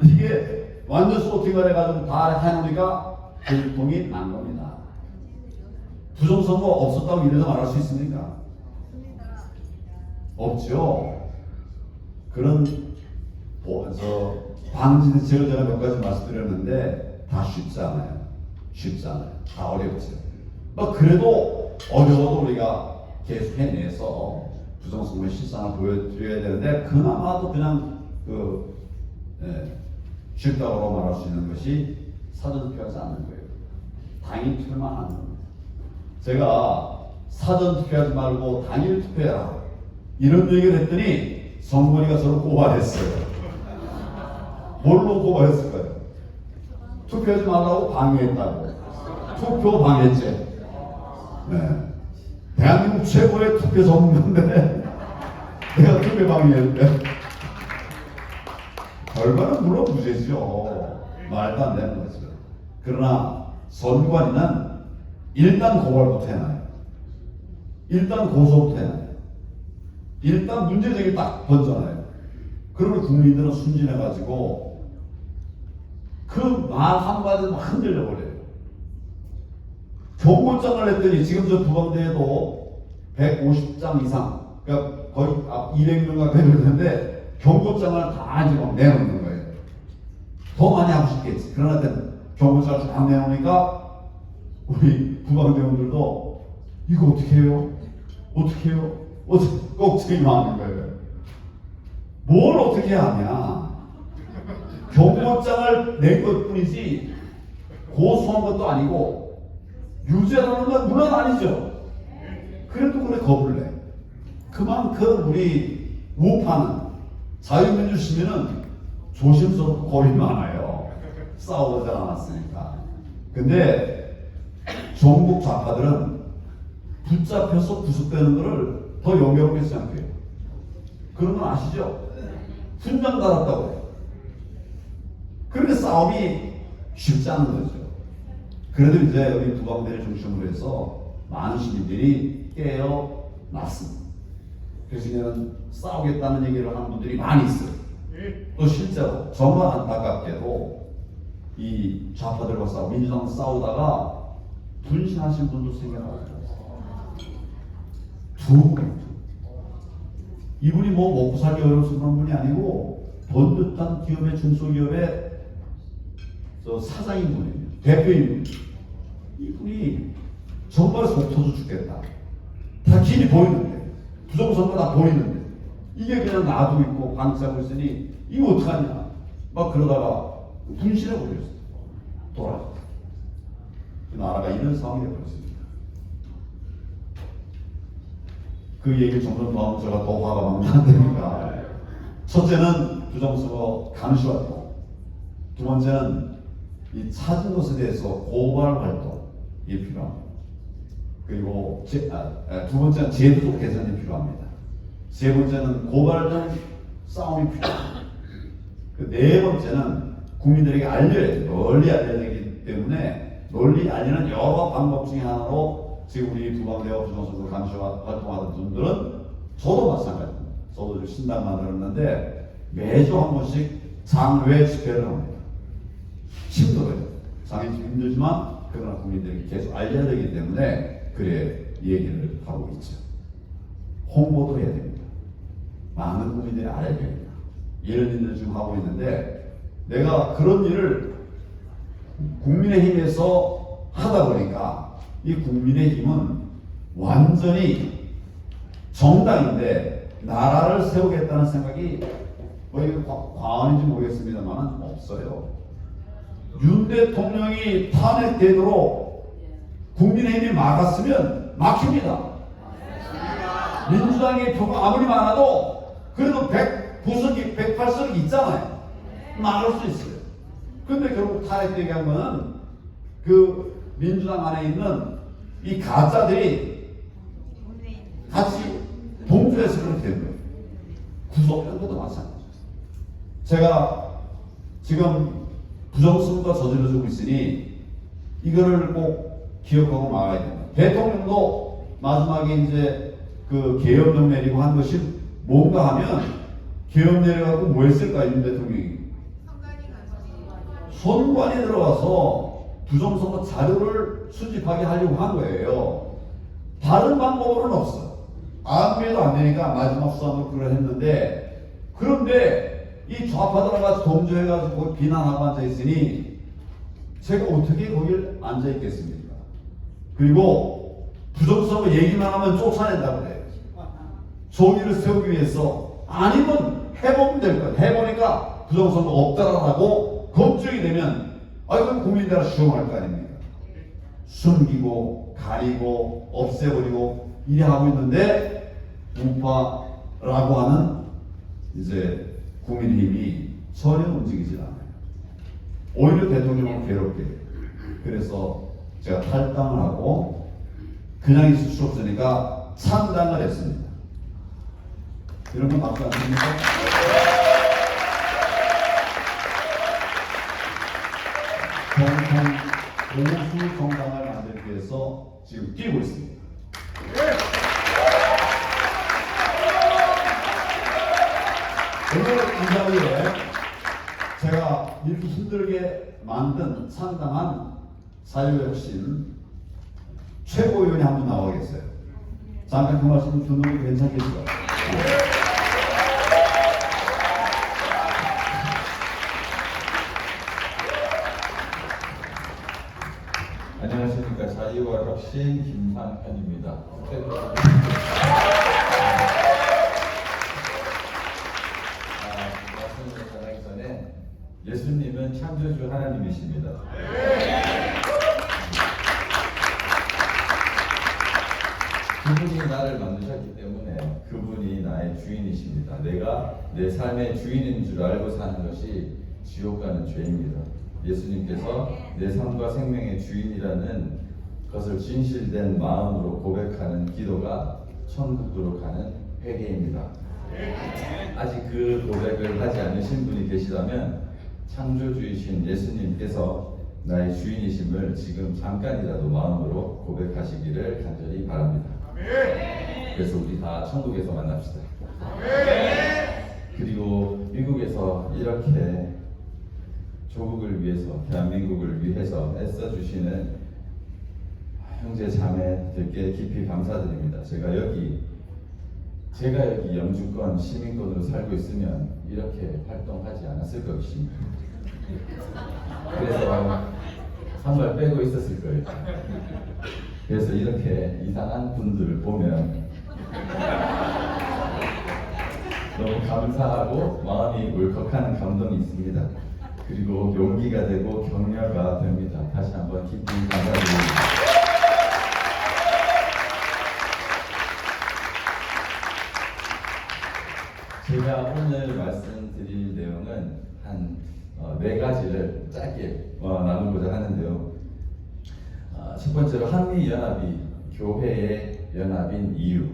이게 완전 소팅을 해가지고 다 해놓으니까 불통이 난 겁니다. 부정선거 없었다고 이래서 말할 수 있습니까? 없죠. 그런 방지 대책을 제가 몇 가지 말씀드렸는데 다 쉽지 않아요. 쉽지 않아요. 다 어렵죠. 그래도 어려워도 우리가 계속 해내서 부정선거의 실상을 보여드려야 되는데 그나마도 그냥 쉽다고 말할 수 있는 것이 사전투표하지 않는 거예요. 당일 투표만 하는 겁니다. 제가 사전투표하지 말고 당일 투표해라 이런 얘기를 했더니 선관위가 저를 고발했어요. 뭘로 고발했을까요? 투표하지 말라고 방해했다고. 투표 방해죄. 네. 대한민국 최고의 투표 전문가인데 내가 투표 방해했는데 결과는 물론 무죄죠. 말도 안 되는 거죠. 그러나 선관위는 일단 고발부터 해놔요. 일단 고소부터 해놔요. 일단 문제제기 딱 던져놔요. 그러면 국민들은 순진해가지고 그 말 한마디로 막 흔들려 버려요. 경고장을 냈더니 지금 저 부방대에도 150장 이상, 그러니까 거의 200명 가까이 되는데 경고장을 다 지금 내놓는 거예요. 더 많이 하고 싶겠지. 그러나 경고장을 쫙 내놓으니까 우리 부방대원들도 이거 어떻게 해요? 어떻게 해요? 걱정이 많은 거예요. 뭘 어떻게 하냐? 경고장을 낸 것뿐이지 고소한 것도 아니고 유죄라는 건 물론 아니죠. 그래도 그래 겁을 내. 그만큼 우리 우파는 자유민주 시민은 조심스럽고 겁이 많아요. 싸우지 않았으니까. 근데 종북 좌파들은 붙잡혀서 구속되는 것을 더 영예롭게 생각해요. 그런 건 아시죠? 훈장 달았다고 해요. 그런데 싸움이 쉽지 않은 거죠. 그래도 이제 우리 부방대를 중심으로 해서 많은 시민들이 깨어났습니다. 그래서 이제는 싸우겠다는 얘기를 하는 분들이 많이 있어요. 또 실제로 정말 안타깝게도 이 좌파들과 싸우고 민주당 싸우다가 분신하신 분도 생겨나고 두 이분이 뭐 먹고 살기 어려워서 그런 분이 아니고 번듯한 기업의 중소기업의 사장인 분이에요. 대표인 분. 이분이 정말 속 터져 죽겠다. 다 길이 보이는데 부정선거 다 보이는데 이게 그냥 놔두고 있고 방치하고 있으니 이거 어떡하냐 막 그러다가 분실해 버렸어. 돌아갔어. 그 나라가 이런 상황이 되어버렸습니다. 그 얘기를 점점 더 하면 제가 더 화가 막 나니까 첫째는 부정선거 감시활동, 두 번째는 이 찾은 것에 대해서 고발 활동이 필요합니다. 그리고 두 번째는 제도적 개선이 필요합니다. 세 번째는 고발적 싸움이 필요합니다. 그 네 번째는 국민들에게 알려야 돼요. 널리 알려야 되기 때문에 널리 알리는 여러 방법 중에 하나로 지금 우리 두방대와 부정선거 감시 활동하는 분들은 저도 마찬가지입니다. 저도 신당 만들었는데 매주 한 번씩 장외 집회를 합니다. 힘들어요. 장애 힘들지만 그러나 국민들에게 계속 알려야 되기 때문에 그래 얘기를 하고 있죠. 홍보도 해야 됩니다. 많은 국민들이 알아야 됩니다. 이런 일을 지금 하고 있는데 내가 그런 일을 국민의힘에서 하다 보니까 이 국민의힘은 완전히 정당인데 나라를 세우겠다는 생각이 뭐 이거 과언인지 모르겠습니다만 없어요. 윤 대통령이 탄핵되도록 국민의힘이 막았으면 막힙니다. 민주당의 표가 아무리 많아도 그래도 109석이 108석이 있잖아요. 막을 수 있어요. 근데 결국 탄핵되게 한 거는 그 민주당 안에 있는 이 가짜들이 같이 동조해서 그렇게 된 거예요. 구속된 것도 마찬가지예요. 제가 지금 부정선거가 저질러지고 있으니 이거를 꼭 기억하고 막아야 됩니다. 대통령도 마지막에 이제 그 계엄령 내리고 한 것이 뭔가 하면 계엄 내려가고 뭐 했을까요? 윤 대통령이 선관위 들어가서 부정선거 자료를 수집하게 하려고 한 거예요. 다른 방법으로는 없어. 아무 해도 안 되니까 마지막 수단으로 그걸 했는데 그런데 이 좌파들과 같이 동조해가지고 비난하고 앉아있으니 제가 어떻게 거길 앉아있겠습니까? 그리고 부정선거 얘기만 하면 쫓아낸다고 그래요. 정의를 세우기 위해서 아니면 해보면 될 거예요. 해보니까 부정선거 없다라고 검증이 되면 그럼 국민들은 수용할 거 아닙니까? 숨기고 가리고 없애버리고 이래 하고 있는데 우파라고 하는 이제 국민의힘이 전혀 움직이질 않아요. 오히려 대통령을 괴롭게 해요. 그래서 제가 탈당을 하고 그냥 있을 수 없으니까 창당을 했습니다. 이런 건 박수 안 칩니까? 보수 정당을 만들기 위해서 지금 뛰고 있습니다. 오늘 이 자리에 제가 이렇게 힘들게 만든 창당한 자유혁신 최고위원이 한 분 나와 계세요. 잠깐 그 말씀 듣는 게 괜찮겠어요? 안녕하십니까. 자유와 혁신 김상현입니다. 말씀을 전하기 전에 예수님은 창조주 하나님이십니다. 그분이 나를 만드셨기 때문에 그분이 나의 주인이십니다. 내가 내 삶의 주인인 줄 알고 사는 것이 지옥 가는 죄입니다. 예수님께서 내 삶과 생명의 주인이라는 것을 진실된 마음으로 고백하는 기도가 천국으로 가는 회개입니다. 아직 그 고백을 하지 않으신 분이 계시다면 창조주이신 예수님께서 나의 주인이심을 지금 잠깐이라도 마음으로 고백하시기를 간절히 바랍니다. 그래서 우리 다 천국에서 만납시다. 그리고 미국에서 이렇게 조국을 위해서, 대한민국을 위해서 애써주시는 형제 자매들께 깊이 감사드립니다. 제가 여기 영주권 시민권으로 살고 있으면 이렇게 활동하지 않았을 것입니다. 그래서 한 발 빼고 있었을 거예요. 그래서 이렇게 이상한 분들을 보면 너무 감사하고 마음이 울컥하는 감동이 있습니다. 그리고 용기가 되고 격려가 됩니다. 다시 한번 깊이 감사드립니다. 제가 오늘 말씀드릴 내용은 한 4가지를 짧게 나누고자 하는데요. 첫 번째로 한미연합이 교회의 연합인 이유,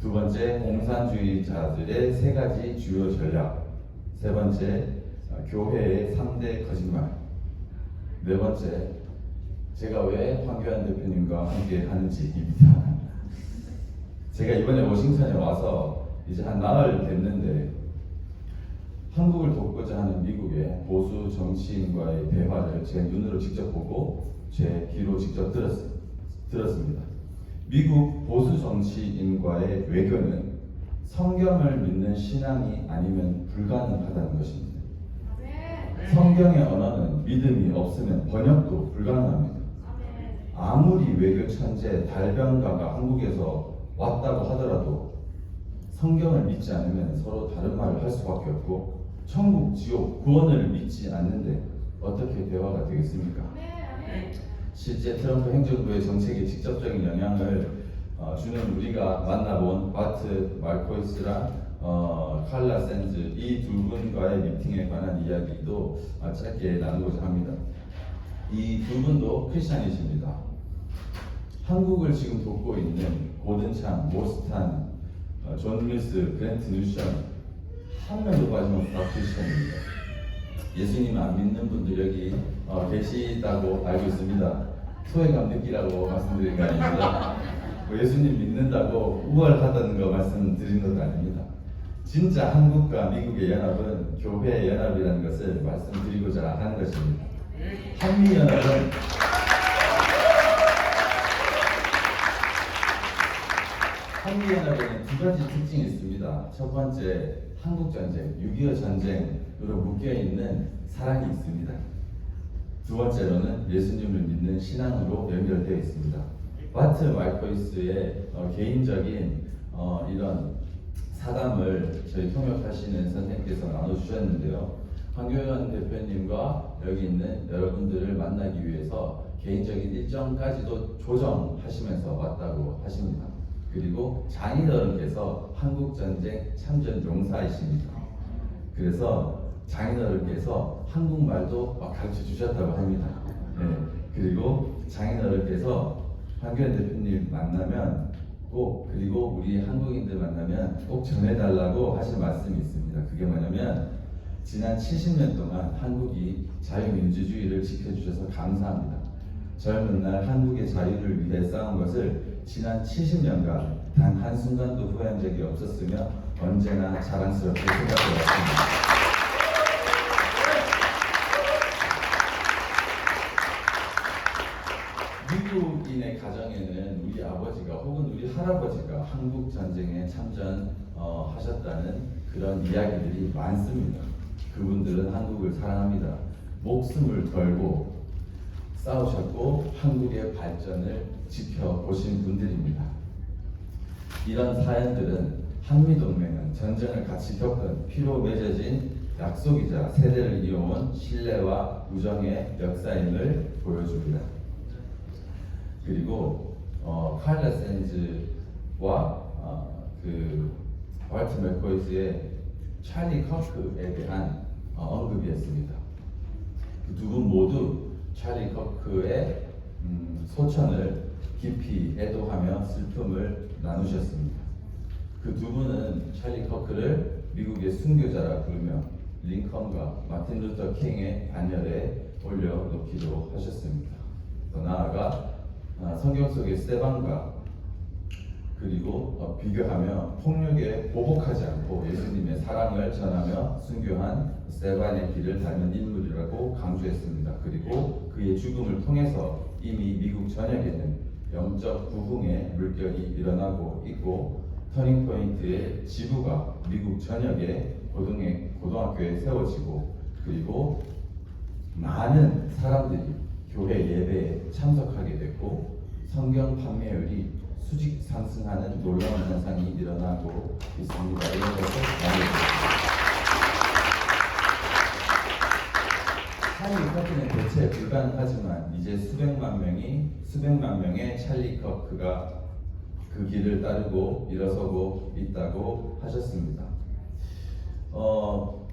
두 번째 공산주의자들의 3가지 주요 전략, 세 번째 교회의 3대 거짓말, 네 번째 제가 왜 황교안 대표님과 함께 하는지입니다. 제가 이번에 워싱턴에 와서 이제 한 나흘 됐는데 한국을 돕고자 하는 미국의 보수 정치인과의 대화를 제 눈으로 직접 보고 제 귀로 직접 들었습니다. 미국 보수 정치인과의 외교는 성경을 믿는 신앙이 아니면 불가능하다는 것입니다. 성경의 언어는 믿음이 없으면 번역도 불가능합니다. 아무리 외교 천재 달변가가 한국에서 왔다고 하더라도 성경을 믿지 않으면 서로 다른 말을 할 수밖에 없고 천국, 지옥, 구원을 믿지 않는데 어떻게 대화가 되겠습니까? 실제 트럼프 행정부의 정책에 직접적인 영향을 주는 우리가 만나본 바트 말코이스랑 칼라 샌즈 이 두 분과의 미팅에 관한 이야기도 짧게 나누고자 합니다. 이 두 분도 크리스찬이십니다. 한국을 지금 돕고 있는 고든창, 모스탄, 존 밀스, 그랜트 뉴션 한 명도 빠짐없이 다 크리스찬입니다. 예수님 안 믿는 분들 여기 계시다고 알고 있습니다. 소외감 느끼라고 말씀드린 거 아닙니다. 예수님 믿는다고 우월하다는 거 말씀드린 것도 아닙니다. 진짜 한국과 미국의 연합은 교회의 연합이라는 것을 말씀드리고자 하는 것입니다. 한미연합은 한미연합에는 2가지 특징이 있습니다. 첫 번째, 한국전쟁, 6.25 전쟁으로 묶여있는 사랑이 있습니다. 두 번째로는 예수님을 믿는 신앙으로 연결되어 있습니다. 바트 말코이스의 개인적인 이런 사담을 저희 통역하시는 선생님께서 나눠주셨는데요. 황교안 대표님과 여기 있는 여러분들을 만나기 위해서 개인적인 일정까지도 조정하시면서 왔다고 하십니다. 그리고 장인어른께서 한국전쟁 참전 용사이십니다. 그래서 장인어른께서 한국말도 가르쳐 주셨다고 합니다. 네. 그리고 장인어른께서 황교안 대표님 만나면 꼭, 그리고 우리 한국인들 만나면 꼭 전해달라고 하신 말씀이 있습니다. 그게 뭐냐면 지난 70년 동안 한국이 자유민주주의를 지켜주셔서 감사합니다. 젊은 날 한국의 자유를 위해 싸운 것을 지난 70년간 단 한순간도 후회한 적이 없었으며 언제나 자랑스럽게 생각해왔습니다. 미국인의 가정에는 우리 아버지가 혹은 우리 할아버지가 한국 전쟁에 참전하셨다는 그런 이야기들이 많습니다. 그분들은 한국을 사랑합니다. 목숨을 걸고 싸우셨고 한국의 발전을 지켜보신 분들입니다. 이런 사연들은 한미동맹은 전쟁을 같이 겪은 피로 맺어진 약속이자 세대를 이어온 신뢰와 우정의 역사임을 보여줍니다. 그리고 칼라 샌즈와 그 바트 맥코이스의 찰리 커크에 대한 언급이었습니다. 그 두 분 모두 찰리 커크의 소천을 깊이 애도하며 슬픔을 나누셨습니다. 그 두 분은 찰리 커크를 미국의 순교자라 부르며 링컨과 마틴 루터 킹의 반열에 올려놓기도 하셨습니다. 더 나아가 성경 속의 스테반과 그리고 비교하며 폭력에 보복하지 않고 예수님의 사랑을 전하며 순교한 스테반의 길을 닮은 인물이라고 강조했습니다. 그리고 그의 죽음을 통해서 이미 미국 전역에는 영적 부흥의 물결이 일어나고 있고 터닝포인트의 지부가 미국 전역의 고등학교에 세워지고 그리고 많은 사람들이 교회 예배에 참석하게 됐고 성경 판매율이 수직 상승하는 놀라운 현상이 일어나고 있습니다. 이런 것을 나누겠습니다. 찰리 커크는 대체 불가능하지만 이제 수백만 명의 찰리 커크가 그 길을 따르고 일어서고 있다고 하셨습니다.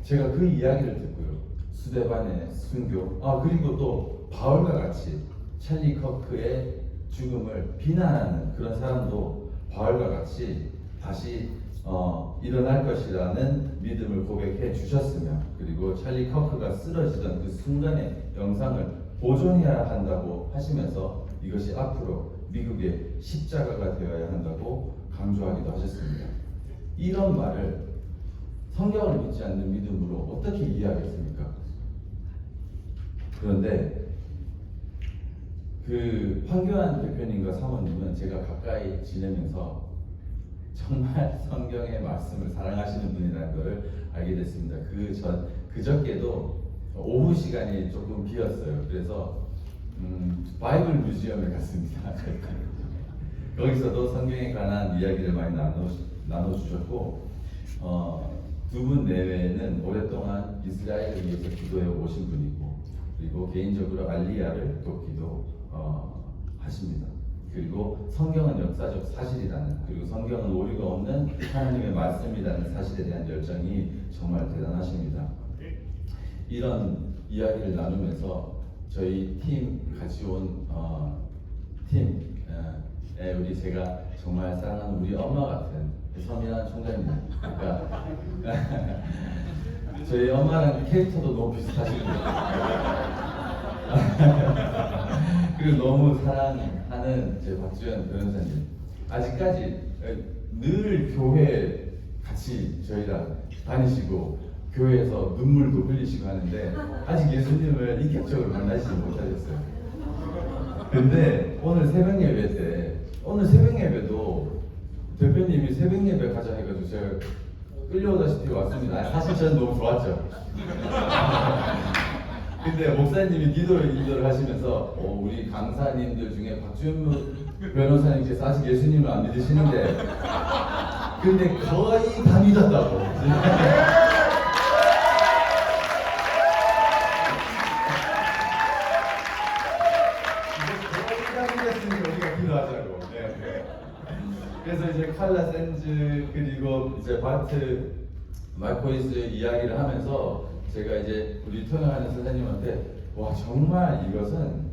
제가 그 이야기를 듣고요. 스데반의 순교, 그리고 또 바울과 같이 찰리 커크의 죽음을 비난하는 그런 사람도 바울과 같이 다시 일어날 것이라는 믿음을 고백해 주셨으며 그리고 찰리 커크가 쓰러지던 그 순간의 영상을 보존해야 한다고 하시면서 이것이 앞으로 미국의 십자가가 되어야 한다고 강조하기도 하셨습니다. 이런 말을 성경을 믿지 않는 믿음으로 어떻게 이해하겠습니까? 그런데 그 황교안 대표님과 사모님은 제가 가까이 지내면서 정말 성경의 말씀을 사랑하시는 분이라는 것을 알게 됐습니다. 그저께도 오후 시간이 조금 비었어요. 그래서 바이블 뮤지엄에 갔습니다. 거기서도 성경에 관한 이야기를 많이 나눠주셨고 두 분 내외에는 오랫동안 이스라엘을 위해서 기도해 오신 분이고 그리고 개인적으로 알리야를 돕기도 하십니다. 그리고 성경은 역사적 사실이라는 그리고 성경은 오류가 없는 하나님의 말씀이라는 사실에 대한 열정이 정말 대단하십니다. 이런 이야기를 나누면서 저희 팀 같이 온 팀에 우리 제가 정말 사랑하는 우리 엄마 같은 서민한 총장님 그러니까 저희 엄마랑 캐릭터도 너무 비슷하시고 그리고 너무 사랑하는 제 박주현 변호사님 아직까지 늘 교회 같이 저희랑 다니시고 교회에서 눈물도 흘리시고 하는데 아직 예수님을 인격적으로 만나시지 못하셨어요. 근데 오늘 새벽 예배도 대표님이 새벽 예배 가자 해가지고 제가 끌려오다시피 왔습니다. 사실 저는 너무 좋았죠. 근데 목사님이 기도를 하시면서 우리 강사님들 중에 박주현 변호사님께서 아직 예수님을 안 믿으시는데 근데 거의 다 믿었다고. 우리가 기도하자고. 네. 그래서 이제 칼라 샌즈 그리고 이제 바트 말코이스 이야기를 하면서 제가 이제 우리 통역하는 선생님한테 와 정말 이것은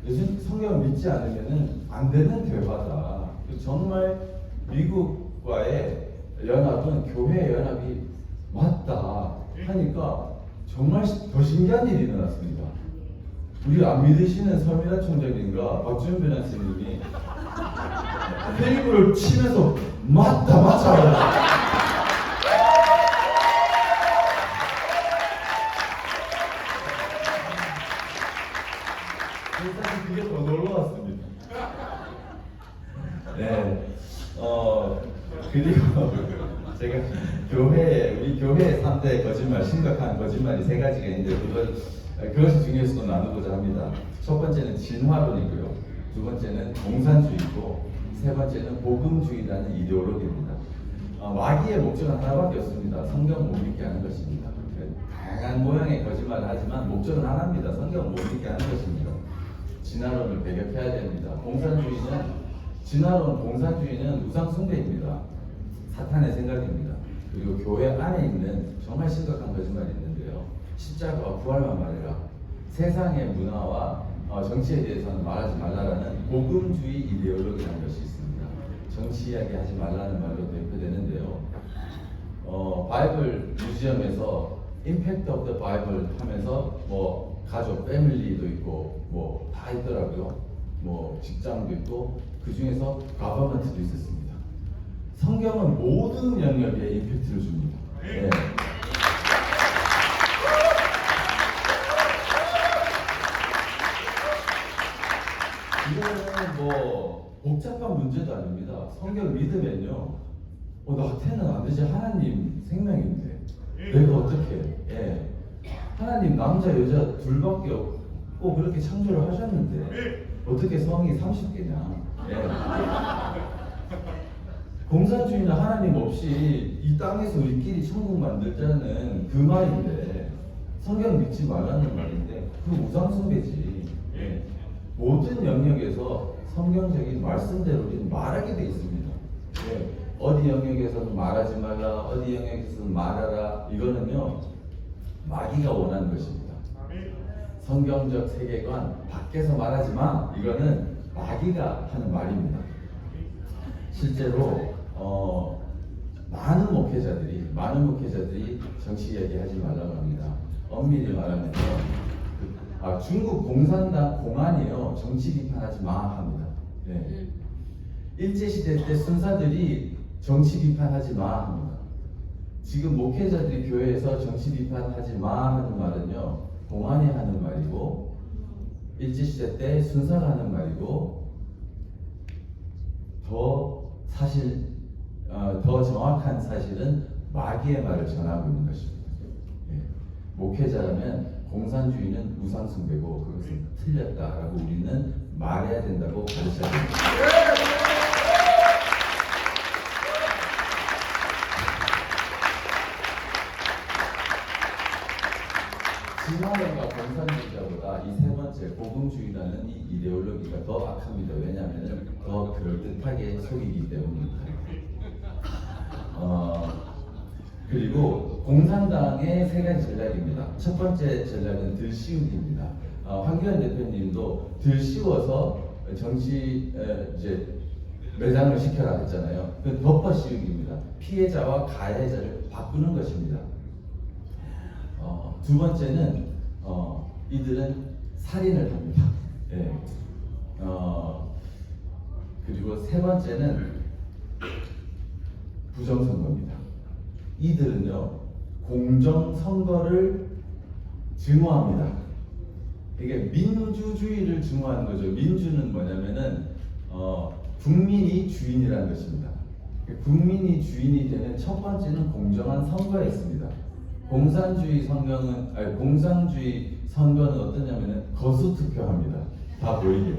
요즘 성경을 믿지 않으면은 안 되는 대화다. 정말 미국과의 연합은 교회 연합이 맞다 하니까 정말 더 신기한 일이 일어났습니다. 우리 안 믿으시는 서민아 총장님과 박주현 변호사님이 테이블을 치면서 맞다. 사실 그게 더 놀라웠습니다. 네, 그리고 제가 우리 교회의 3대 거짓말, 심각한 거짓말이 3가지가 있는데 그것이 중에서도 나누고자 합니다. 첫 번째는 진화론이고요. 두 번째는 공산주의고 세 번째는 복음주의라는 이데올로기입니다. 마귀의 목적은 하나밖에 없습니다. 성경 못 믿게 하는 것입니다. 다양한 모양의 거짓말을 하지만 목적은 하나입니다. 성경 못 믿게 하는 것입니다. 진화론을 배격해야 됩니다. 공산주의는 우상숭배입니다. 사탄의 생각입니다. 그리고 교회 안에 있는 정말 심각한 거짓말이 있는데요. 십자가와 부활만 말해라. 세상의 문화와 정치에 대해서는 말하지 말라라는 복음주의 이데올로기라는 것이 있습니다. 정치 이야기 하지 말라는 말로 대표되는데요. 바이블 뮤지엄에서 임팩트 오브 더 바이블 하면서 뭐 가족, 패밀리도 있고 뭐 다 있더라고요. 뭐 직장도 있고 그 중에서 가버먼트도 있었습니다. 성경은 모든 영역에 임팩트를 줍니다. 네. 뭐 복잡한 문제도 아닙니다. 성경을 믿으면요, 나한테는 안 되지. 하나님 생명인데 내가 어떻게? 예, 하나님 남자 여자 둘밖에 없고 그렇게 창조를 하셨는데 어떻게 성이 30개냐? 예. 공산주의는 하나님 없이 이 땅에서 우리끼리 천국 만들자는 그 말인데, 성경 믿지 말라는 말인데 그 우상숭배지. 예. 모든 영역에서 성경적인 말씀대로 우리는 말하게 돼 있습니다. 예. 어디 영역에서는 말하지 말라, 어디 영역에서는 말하라. 이거는요, 마귀가 원하는 것입니다. 성경적 세계관 밖에서 말하지 마. 이거는 마귀가 하는 말입니다. 실제로 많은 목회자들이 정치 이야기하지 말라고 합니다. 엄밀히 말하면 중국 공산당 공안이요, 정치 비판하지 마 합니다. 네. 일제시대 때 순사들이 정치 비판하지 마 합니다. 지금 목회자들이 교회에서 정치 비판하지 마 하는 말은요, 공안이 하는 말이고, 일제시대 때 순사가 하는 말이고, 더 정확한 사실은 마귀의 말을 전하고 있는 것입니다. 예. 목회자라면 공산주의는 우상숭배고 그것은 틀렸다라고 우리는 말해야 된다고 가르쳐야 됩니다. 진화론과 공산주의자보다 이 세 번째 복음주의라는 이 이데올로기가 더 악합니다. 왜냐하면 더 그럴듯하게 속이기 때문입니다. 그리고 공산당의 세 가지 전략입니다. 첫 번째 전략은 들씌우기입니다. 황교안 대표님도 들씌워서 정치 이제 매장을 시켜라 했잖아요. 그 덮어씌우기입니다. 피해자와 가해자를 바꾸는 것입니다. 두 번째는 이들은 살인을 합니다. 예. 그리고 세 번째는 부정선거입니다. 이들은요, 공정선거를 증오합니다. 이게 민주주의를 증오하는 거죠. 민주는 뭐냐면은 국민이 주인이라는 것입니다. 국민이 주인이 되는 첫 번째는 공정한 선거였습니다. 공산주의 선거는 어떠냐면은 거수 투표합니다. 다 보이게.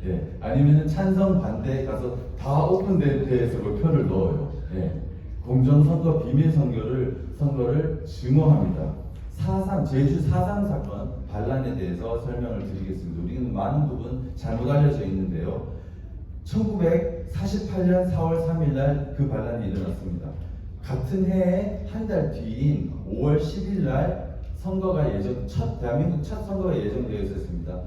예. 아니면은 찬성 반대에 가서 다 오픈대회에서 그 표를 넣어요. 예. 공정선거 비밀선거를 증오합니다. 제주 4.3 사건 반란에 대해서 설명을 드리겠습니다. 우리는 많은 부분 잘못 알려져 있는데요. 1948년 4월 3일 날 그 반란이 일어났습니다. 같은 해에 한 달 뒤인 5월 10일 날 대한민국 첫 선거가 예정되어 있었습니다.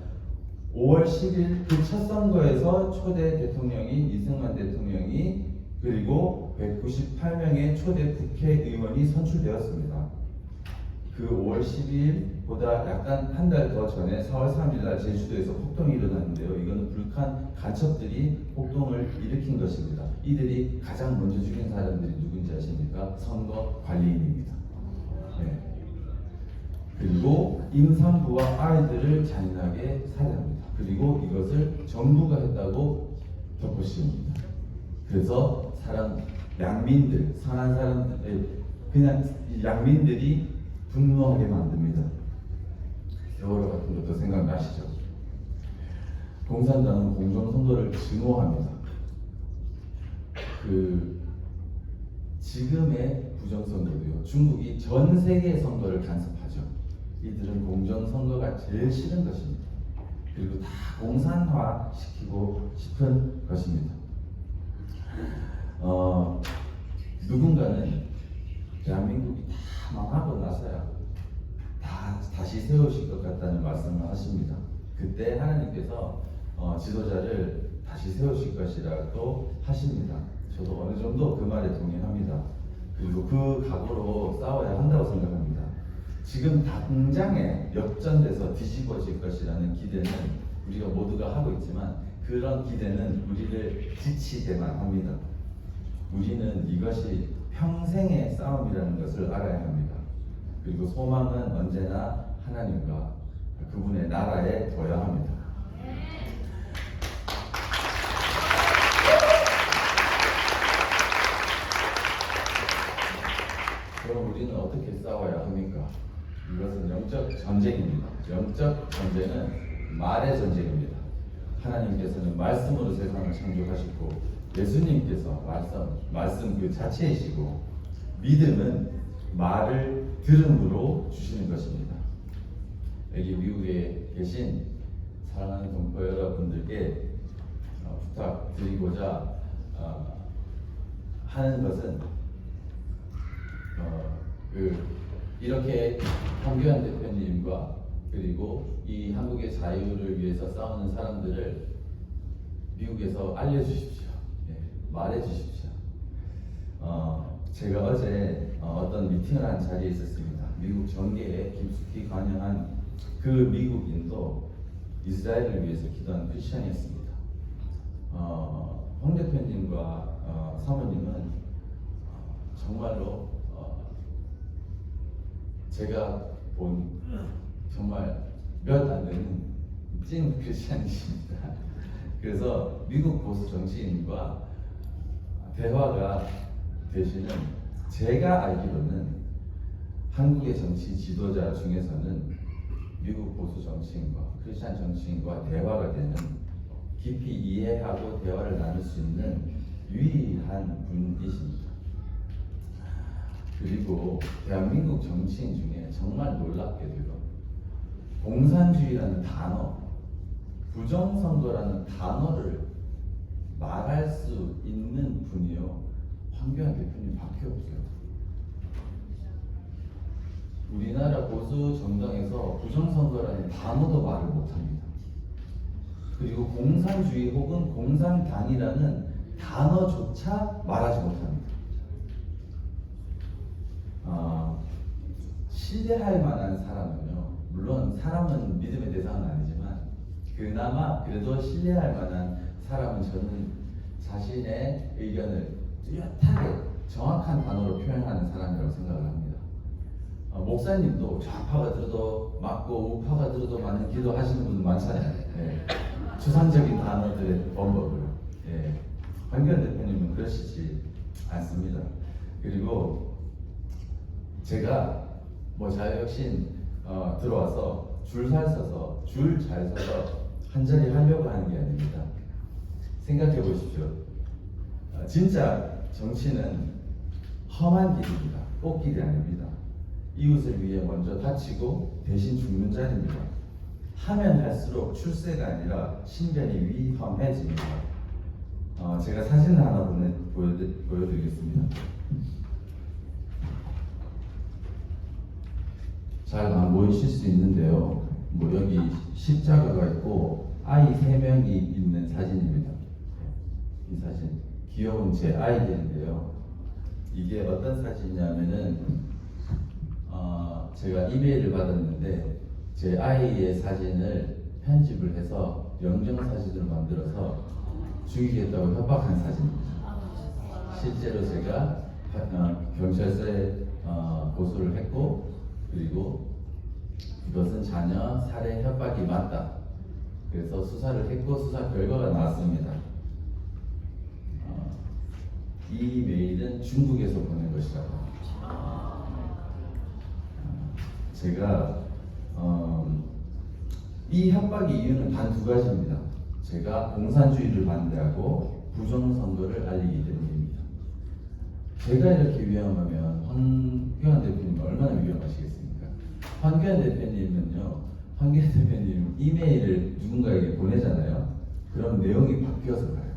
5월 10일 그 첫 선거에서 초대 대통령인 이승만 대통령이 그리고 198명의 초대 국회의원이 선출되었습니다. 그 5월 12일보다 약간 한 달 더 전에 4월 3일 날 제주도에서 폭동이 일어났는데요. 이거는 북한 간첩들이 폭동을 일으킨 것입니다. 이들이 가장 먼저 죽인 사람들이 누군지 아십니까? 선거 관리인입니다. 네. 그리고 임산부와 아이들을 잔인하게 살해합니다. 그리고 이것을 정부가 했다고 덮어씌웁니다. 그래서 양민들, 선한 사람들, 그냥 양민들이 분노하게 만듭니다. 세월호 같은 것도 생각나시죠? 공산당은 공정선거를 증오합니다. 지금의 부정선거도요, 중국이 전 세계 선거를 간섭하죠. 이들은 공정선거가 제일 싫은 것입니다. 그리고 다 공산화 시키고 싶은 것입니다. 누군가는 대한민국이 다 망하고 나서야 다시 세우실 것 같다는 말씀을 하십니다. 그때 하나님께서 지도자를 다시 세우실 것이라고 하십니다. 저도 어느 정도 그 말에 동의합니다. 그리고 그 각오로 싸워야 한다고 생각합니다. 지금 당장에 역전돼서 뒤집어질 것이라는 기대는 우리가 모두가 하고 있지만 그런 기대는 우리를 지치게만 합니다. 우리는 이것이 평생의 싸움이라는 것을 알아야 합니다. 그리고 소망은 언제나 하나님과 그분의 나라에 둬야 합니다. 어떻게 싸워야 합니까? 이것은 영적 전쟁입니다. 영적 전쟁은 말의 전쟁입니다. 하나님께서는 말씀으로 세상을 창조하셨고 예수님께서 말씀 그 자체이시고 믿음은 말을 들음으로 주시는 것입니다. 여기 미국에 계신 사랑하는 동포 여러분들께 부탁드리고자 하는 것은 이렇게 황교안 대표님과 그리고 이 한국의 자유를 위해서 싸우는 사람들을 미국에서 알려주십시오. 말해주십시오. 제가 어제 어떤 미팅을 한 자리에 있었습니다. 미국 정계에 깊숙이 관여한 그 미국인도 이스라엘을 위해서 기도한 크리스천이었습니다. 황 대표님과 사모님은 정말로 제가 본 정말 몇 안 되는 찐 크리스천이십니다. 그래서 미국 보수 정치인과 대화가 되시는, 제가 알기로는 한국의 정치 지도자 중에서는 미국 보수 정치인과 크리스천 정치인과 대화가 되는, 깊이 이해하고 대화를 나눌 수 있는 유일한 분이십니다. 그리고 대한민국 정치인 중에 정말 놀랍게도 공산주의라는 단어, 부정선거라는 단어를 말할 수 있는 분이요, 황교안 대표님밖에 없어요. 우리나라 보수 정당에서 부정선거라는 단어도 말을 못합니다. 그리고 공산주의 혹은 공산당이라는 단어조차 말하지 못합니다. 신뢰할 만한 사람은요, 물론 사람은 믿음의 대상은 아니지만 그나마 그래도 신뢰할 만한 사람은 저는 자신의 의견을 뚜렷하게 정확한 단어로 표현하는 사람이라고 생각을 합니다. 목사님도 좌파가 들어도 맞고 우파가 들어도 맞는 기도 하시는 분들 많잖아요. 추상적인 단어들의 번복을. 황교안 대표님은 그러시지 않습니다. 그리고 제가 자유혁신 들어와서 줄 잘 서서 한 자리 하려고 하는 게 아닙니다. 생각해 보십시오. 진짜 정치는 험한 길입니다. 꽃길이 아닙니다. 이웃을 위해 먼저 다치고 대신 죽는 자리입니다. 하면 할수록 출세가 아니라 신변이 위험해집니다. 제가 사진을 하나 보여드리겠습니다. 잘 안 보이실 수 있는데요. 여기 십자가가 있고 아이 3명이 있는 사진입니다. 이 사진 귀여운 제 아이들인데요. 이게 어떤 사진이냐면은 제가 이메일을 받았는데 제 아이의 사진을 편집을 해서 영정 사진으로 만들어서 죽이겠다고 협박한 사진입니다. 실제로 제가 경찰서에 고소를 했고, 그리고 이것은 자녀 살해 협박이 맞다. 그래서 수사를 했고 수사 결과가 나왔습니다. 이 메일은 중국에서 보낸 것이라고 합니다. 제가 이 협박의 이유는 단 2가지입니다. 제가 공산주의를 반대하고 부정선거를 알리기 때문입니다. 제가 이렇게 위험하면 황교안 대표님은 얼마나 위험하시겠습니까? 황교안 대표님 이메일을 누군가에게 보내잖아요. 그럼 내용이 바뀌어서 가요.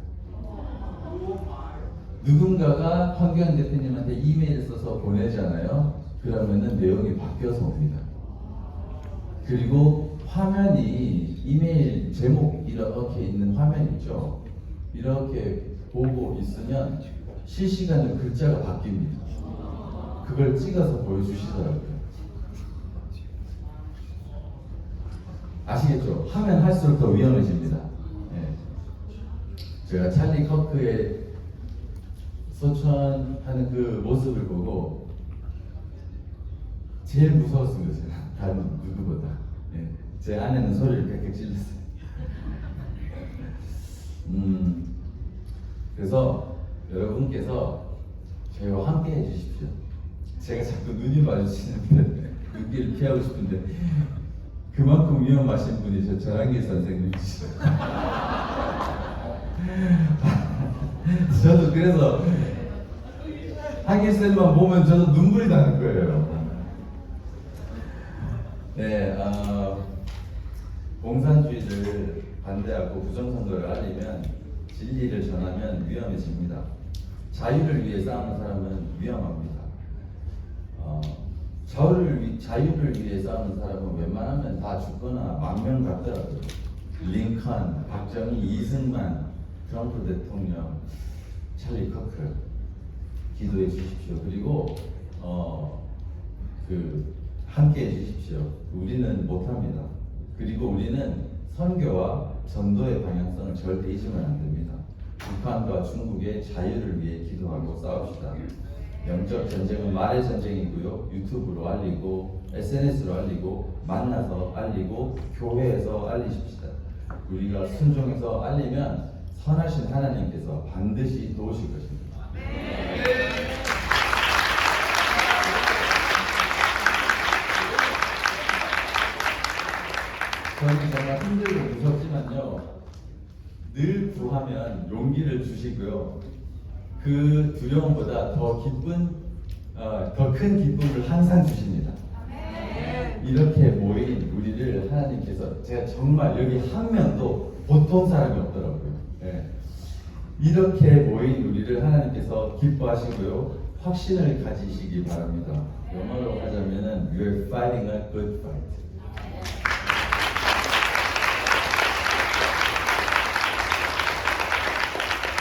누군가가 황교안 대표님한테 이메일을 써서 보내잖아요. 그러면은 내용이 바뀌어서 옵니다. 그리고 화면이, 이메일 제목 이렇게 있는 화면 있죠. 이렇게 보고 있으면 실시간으로 글자가 바뀝니다. 그걸 찍어서 보여주시더라고요. 아시겠죠? 하면 할수록 더 위험해집니다. 제가 찰리 커크의 소천하는 그 모습을 보고 제일 무서웠습니다. 제가 다른 누구보다. 제 아내는 소리를 빽빽 질렀어요. 그래서 여러분께서 저희와 함께 해주십시오. 제가 자꾸 눈이 마주치는데 눈길을 피하고 싶은데 그만큼 위험하신 분이 저 전한기 선생님이시죠. 저도 그래서 한기 쌤만 보면 저도 눈물이 나는 거예요. 네, 공산주의를 반대하고 부정선거를 알리면 진리를 전하면 위험해집니다. 자유를 위해 싸우는 사람은 위험합니다. 자유를 위해 싸우는 사람은 웬만하면 다 죽거나 망명 같더라고요. 링컨, 박정희, 이승만, 트럼프 대통령, 찰리 커크 기도해 주십시오. 그리고 함께 해주십시오. 우리는 못합니다. 그리고 우리는 선교와 전도의 방향성을 절대 잊으면 안 됩니다. 북한과 중국의 자유를 위해 기도하고 싸웁시다. 영적 전쟁은 말의 전쟁이고요. 유튜브로 알리고 SNS로 알리고 만나서 알리고 교회에서 알리십시다. 우리가 순종해서 알리면 선하신 하나님께서 반드시 도우실 것입니다. 저는 정말 힘들고 무섭지만요, 늘 구하면 용기를 주시고요. 그 두려움보다 더 큰 기쁨을 항상 주십니다. 이렇게 모인 우리를 하나님께서, 제가 정말 여기 한 명도 보통 사람이 없더라고요. 네. 이렇게 모인 우리를 하나님께서 기뻐하시고요, 확신을 가지시기 바랍니다. 영어로 하자면은 You're fighting a good fight.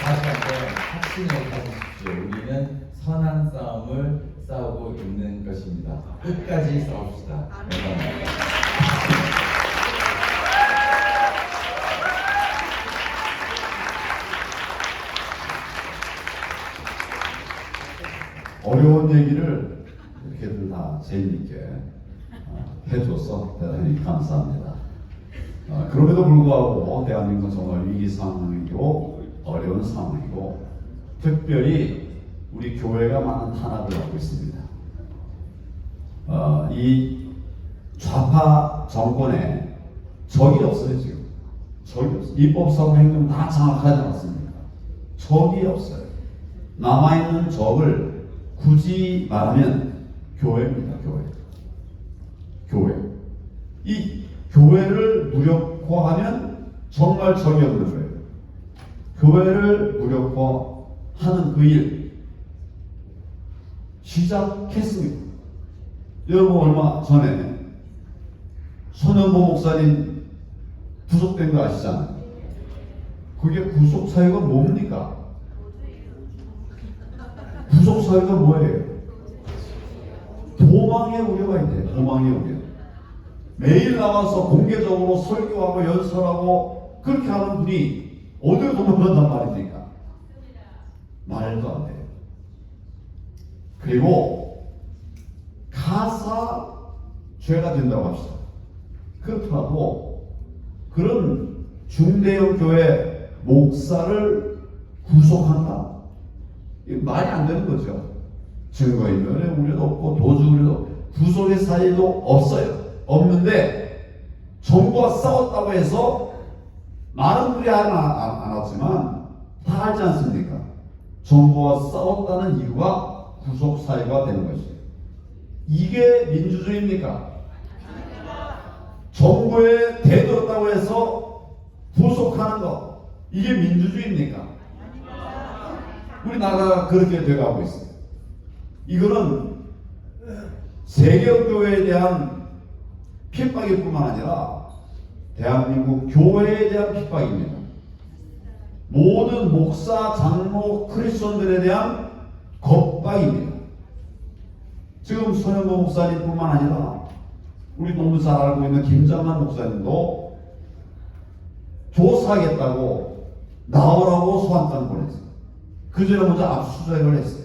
다시 한번 확신을 가지십시오. 우리는 선한 싸움을 싸우고 있는 것입니다. 끝까지 싸웁시다. 감사합니다. 어려운 얘기를 이렇게들 다 재미있게 해줘서 대단히 감사합니다. 그럼에도 불구하고 대한민국은 정말 위기 상황이고 어려운 상황이고, 특별히 우리 교회가 많은 탄압을 받고 있습니다. 이 좌파 정권에 적이 없어요. 지금 적이 없어요. 입법사고 행정 다 장악하지 않았습니까? 적이 없어요. 남아있는 적을 굳이 말하면 교회입니다. 교회. 이 교회를 무력화하면 정말 적이 없는 거예요. 교회를 무력화하는 그 일 시작했습니다. 여러분, 얼마 전에 손현보 목사님 구속된 거 아시잖아요. 그게 구속사유가 뭡니까? 구속사유가 뭐예요? 도망의 우려가 있대요. 도망의 우려. 매일 나와서 공개적으로 설교하고 연설하고 그렇게 하는 분이 어딜 도망간단 말입니까? 말도 안 돼요. 그리고 가사 죄가 된다고 합시다. 그렇더라도 그런 중대형 교회 목사를 구속한다? 이게 말이 안 되는 거죠. 증거인멸의 우려도 없고 도주 우려도, 구속의 사유도 없어요. 없는데 정부와 싸웠다고 해서 많은 분이 안 왔지만 다 알지 않습니까? 정부와 싸웠다는 이유가 구속 사유가 되는 것이에요. 이게 민주주의입니까? 정부에 대들었다고 해서 구속하는 것, 이게 민주주의입니까? 우리 나라가 그렇게 돼가고 있어요. 이거는 세계교회에 대한 핍박일 뿐만 아니라 대한민국 교회에 대한 핍박입니다. 모든 목사, 장로, 크리스천들에 대한 겁박입니다. 지금 손현보 목사님뿐만 아니라 우리 너무 잘 알고 있는 김장만 목사님도 조사하겠다고 나오라고 소환장 보냈어요. 그 전에 먼저 압수수색을 했어요.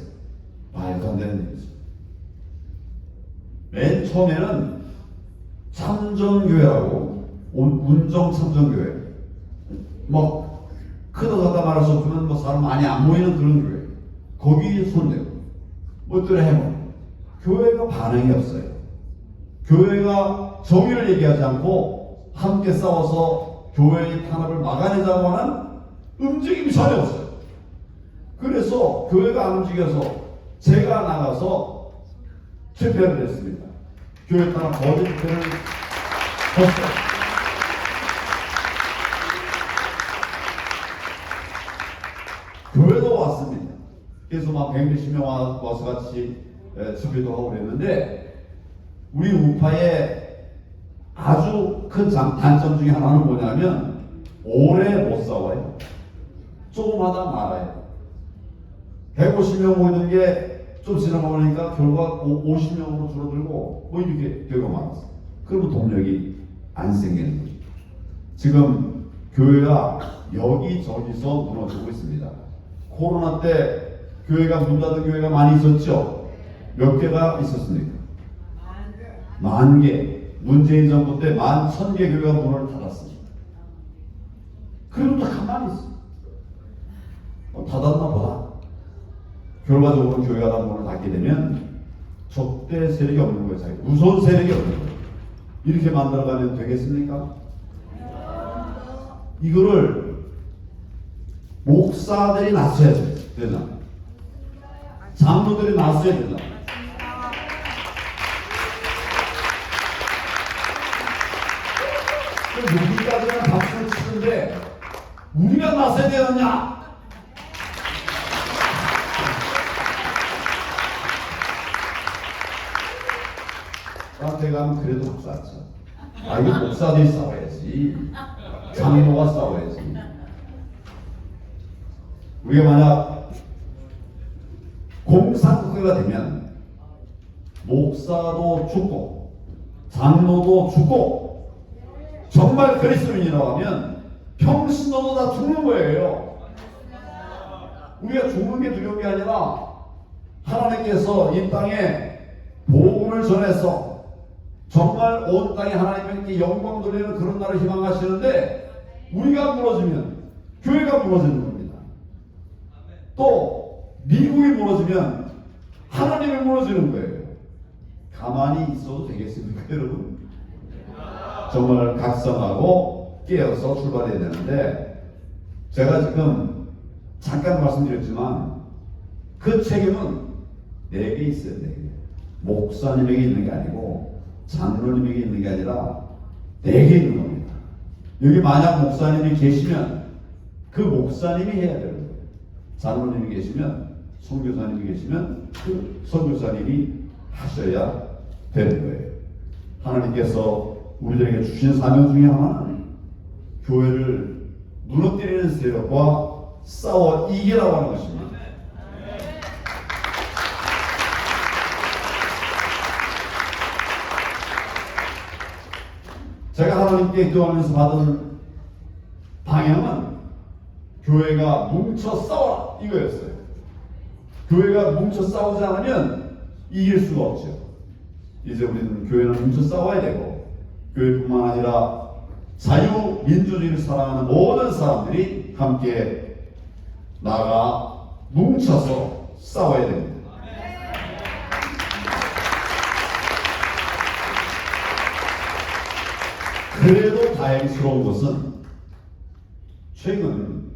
말도 안 되는 일이죠. 맨 처음에는 참전교회라고, 운정 참전교회, 뭐 크다가다 말할 수 없지만 뭐 사람 많이 안 모이는 그런 교회, 거기 손대고 뭐들을 해먹고 교회가 반응이 없어요. 교회가 정의를 얘기하지 않고 함께 싸워서 교회의 탄압을 막아내자고 하는 움직임이 전혀 없어요. 그래서 교회가 안 움직여서 제가 나가서 집회를 했습니다. 교회 탄압 거짓 집회를 했어요. 교회도 왔습니다. 그래서 막 120명 와서 같이 집회도 하고 그랬는데, 우리 우파의 아주 큰 단점 중에 하나는 뭐냐면 오래 못 싸워요. 조금 하다 말아요. 150명 모이는 게 좀 지나고 보니까 결과 50명으로 줄어들고 뭐 이렇게 결과 많았어요. 그러면 동력이 안 생기는 거죠. 지금 교회가 여기저기서 무너지고 있습니다. 코로나 때 교회가 문 닫은 교회가 많이 있었죠. 몇 개가 있었습니까? 10,000개. 문재인 정부 때 11,000개 교회가 문을 닫았습니다. 그리고 다 가만히 있어. 닫았나 보다. 결과적으로 교회가 다 문을 닫게 되면 적대 세력이 없는 거예요. 무서운 세력이 없는 거예요. 이렇게 만들어가면 되겠습니까? 이거를 목사들이 나서야 되나? 장로들이 나서야 되나? 여기까지는 박수를 치는데 우리가 나서야 되느냐? 나한테 가면 그래도 박수 안 쳐. 아, 이거 목사들이 싸워야지. 장로가 싸워야지. 우리가 만약 공산국가가 되면 목사도 죽고 장로도 죽고 정말 그리스도인이라고 하면 평신도도 다 죽는 거예요. 우리가 죽는 게 두려운 게 아니라 하나님께서 이 땅에 복음을 전해서 정말 온 땅에 하나님께 영광 돌리는 그런 날을 희망하시는데, 우리가 무너지면 교회가 무너지는 겁니다. 또 미국이 무너지면 하나님이 무너지는 거예요. 가만히 있어도 되겠습니까, 여러분? 정말 각성하고 깨어서 출발해야 되는데, 제가 지금 잠깐 말씀드렸지만 그 책임은 4개 있어요. 4개. 목사님에게 있는 게 아니고 장로님에게 있는 게 아니라 4개 있는 겁니다. 여기 만약 목사님이 계시면 그 목사님이 해야 되는 거예요. 장로님이 계시면, 선교사님이 계시면 그 선교사님이 하셔야 되는 거예요. 하나님께서 우리들에게 주신 사명 중에 하나는 교회를 무너뜨리는 세력과 싸워 이기라고 하는 것입니다. 제가 하나님께 기도하면서 받은 방향은 교회가 뭉쳐 싸워라 이거였어요. 교회가 뭉쳐 싸우지 않으면 이길 수가 없죠. 이제 우리는 교회는 뭉쳐 싸워야 되고, 교회뿐만 아니라 자유민주주의를 사랑하는 모든 사람들이 함께 나가 뭉쳐서 싸워야 됩니다. 그래도 다행스러운 것은 최근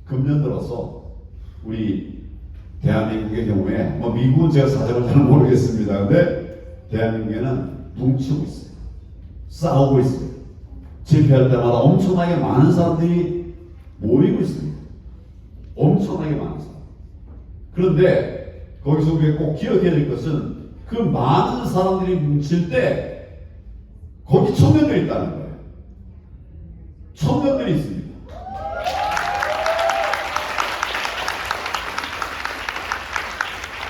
금년 들어서 우리 대한민국의 경우에, 뭐 미국은 제가 사정을 잘 모르겠습니다. 근데 대한민국에는 뭉치고 있어요. 싸우고 있어요. 집회할 때마다 엄청나게 많은 사람들이 모이고 있습니다. 엄청나게 많은 사람. 그런데 거기서 우리가 꼭 기억해야 될 것은 그 많은 사람들이 뭉칠 때 거기 청년들이 있다는 거예요. 청년들이 있습니다.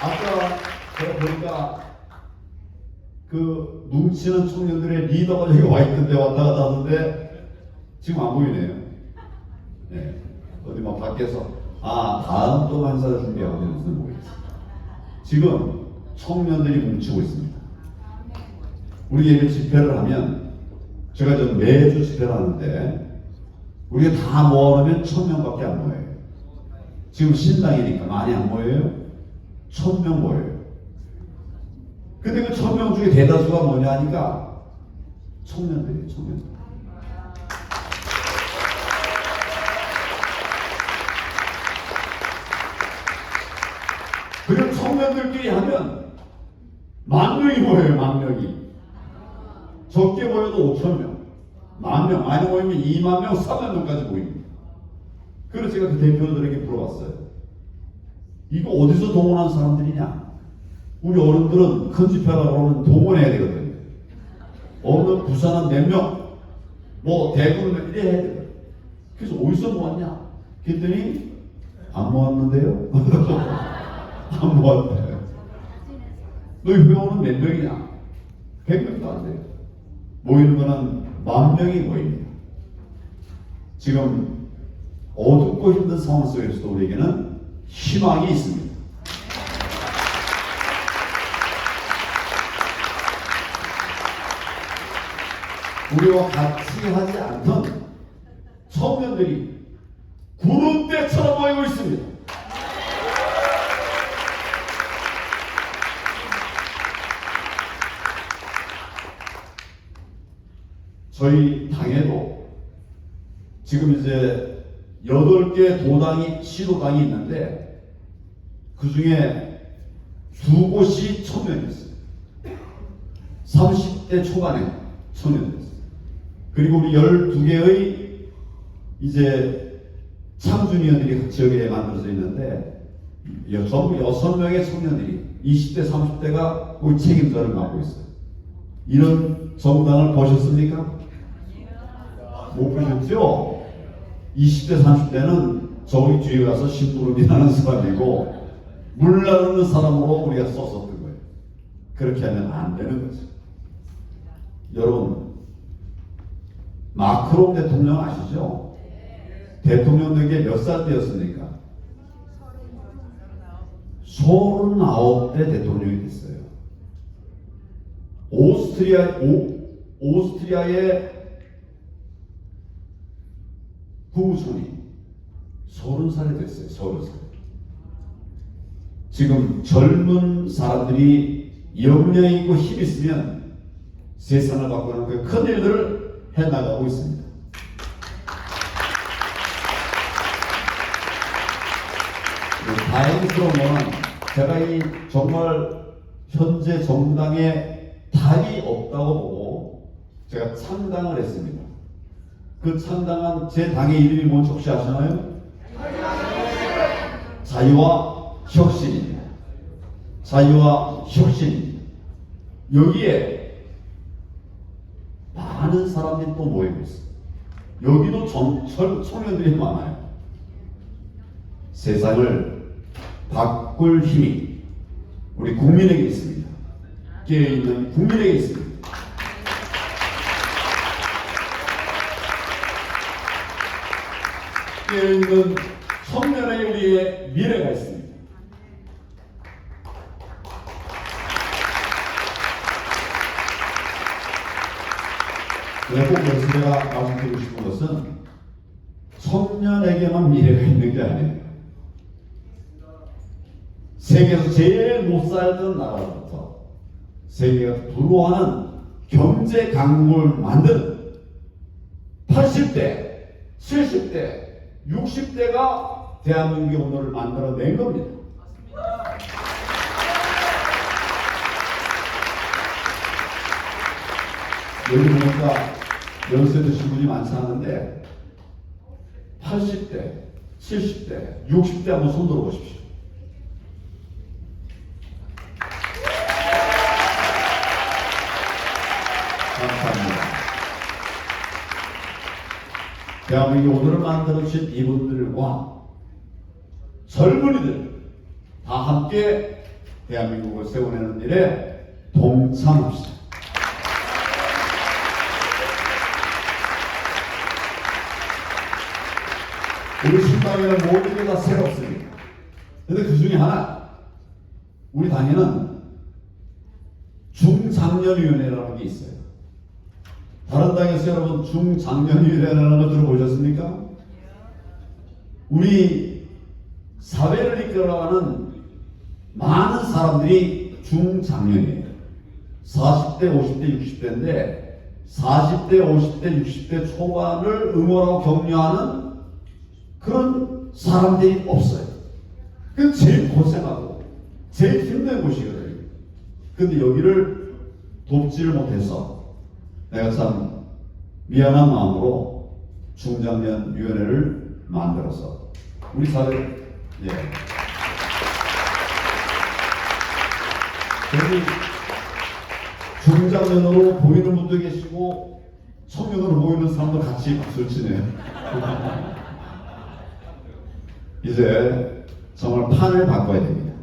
아까 제가 보니까 그 뭉치는 청년들의 리더가 여기 와 있던데, 왔다 갔다 하는데 지금 안 보이네요. 네. 어디 막 밖에서 다음 또 한사를 준비하고 있는 것은 보이죠. 지금 청년들이 뭉치고 있습니다. 우리 예배 집회를 하면, 제가 좀 매주 집회를 하는데 우리가 다 모아놓으면 1,000명밖에 안 모여요. 지금 신당이니까 많이 안 모여요. 1,000명 모여요. 근데 그 1000명 중에 대다수가 뭐냐 하니까 청년들이에요, 청년들. 그리고 청년들끼리 하면 10,000명이 모여요, 10,000명이. 적게 모여도 5,000명, 10,000명, 많이 모이면 20,000명, 30,000명까지 모입니다. 그래서 제가 그 대표들에게 물어봤어요. 이거 어디서 동원한 사람들이냐? 우리 어른들은 큰 집회하려고 하면 동원해야 되거든요. 어느 부산은 몇 명, 뭐 대구는 이래 해야 되거든요. 그래서 어디서 모았냐? 그랬더니 안 모았는데요? 안 모았대요. 너희 회원은 몇 명이냐? 100명도 안 돼요. 모이는 거는 10,000명이 모입니다. 지금 어둡고 힘든 상황 속에서도 우리에게는 희망이 있습니다. 우리와 같이 하지 않던 청년들이 구름대처럼 모이고 있습니다. 저희 당에도 지금 이제 8개 도당이, 시도당이 있는데 그 중에 2곳이 청년이었어요. 30대 초반에 청년이었어요. 그리고 우리 12개의 이제 참준위원들이 각 지역에 만들어져 있는데 전부 6명의 청년들이 20대, 30대가 거기 책임자를 맡고 있어요. 이런 정당을 보셨습니까? 못 보셨죠? 20대, 30대는 저기 뒤에 가서 심부름이라는 사람이고 물 나르는 사람으로 우리가 썼었던 거예요. 그렇게 하면 안 되는 거죠. 여러분, 마크롱 대통령 아시죠? 대통령 된 게 몇 살 때였습니까? 39대 대통령이 됐어요. 오스트리아의 국무총리 30살이 됐어요. 30살. 지금 젊은 사람들이 역량 있고 힘 있으면 세상을 바꾸는 그 큰 일들을 해나가고 있습니다. 다행스러운 것은 제가 이 정말 현재 정당에 답이 없다고 보고 제가 창당을 했습니다. 그 창당한 제 당의 이름이 뭔지 혹시 아시나요? 자유와 혁신입니다. 자유와 혁신입니다. 여기에 많은 사람들이 또 모이고 있어요. 여기도 청년들이 많아요. 세상을 바꿀 힘이 우리 국민에게 있습니다. 깨어있는 국민에게 있습니다. 깨어있는 청년에게 우리의 미래가 있습니다. 꼭 그래서 제가 말씀드리고 싶은 것은 청년에게만 미래가 있는 게 아니에요. 세계에서 제일 못 살던 나라부터 세계가 부러워하는 경제 강국을 만든 80대, 70대, 60대가 대한민국의 오늘을 만들어낸 겁니다. 여기 보니까 연세 드신 분이 많지 않은데 80대, 70대, 60대 한번 손 들어보십시오. 감사합니다. 대한민국 오늘을 만들어주신 이분들과 젊은이들 다 함께 대한민국을 세워내는 일에 동참합시다. 우리 신당에는 모든 게 다 새롭습니다. 근데 그 중에 하나, 우리 당에는 중장년위원회라는 게 있어요. 다른 당에서 여러분 중장년위원회라는 거 들어보셨습니까? 우리 사회를 이끌어가는 많은 사람들이 중장년이에요. 40대, 50대, 60대인데 40대, 50대, 60대 초반을 응원하고 격려하는 그런 사람들이 없어요. 그 제일 고생하고 제일 힘든 곳이거든요. 근데 여기를 돕지를 못해서 내가 참 미안한 마음으로 중장년위원회를 만들어서 우리 사회 여기 중장년으로 보이는 분도 계시고 청년으로 보이는 사람도 같이 박수를 치네요. 이제 정말 판을 바꿔야 됩니다.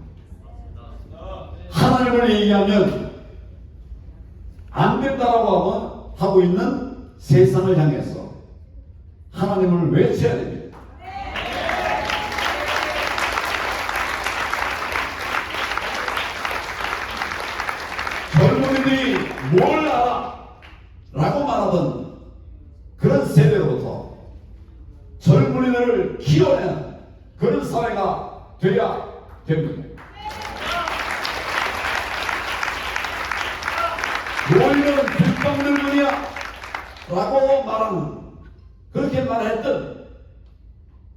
하나님을 얘기하면 안 된다라고 하고 있는 세상을 향해서 하나님을 외쳐야 됩니다. 젊은이들이 뭘 알아? 라고 말하던 그런 세대로부터 젊은이들을 키워내는 그런 사회가 되어야 됩니다. 너희는 불법 늙은이야 라고 말하는 그렇게 말했던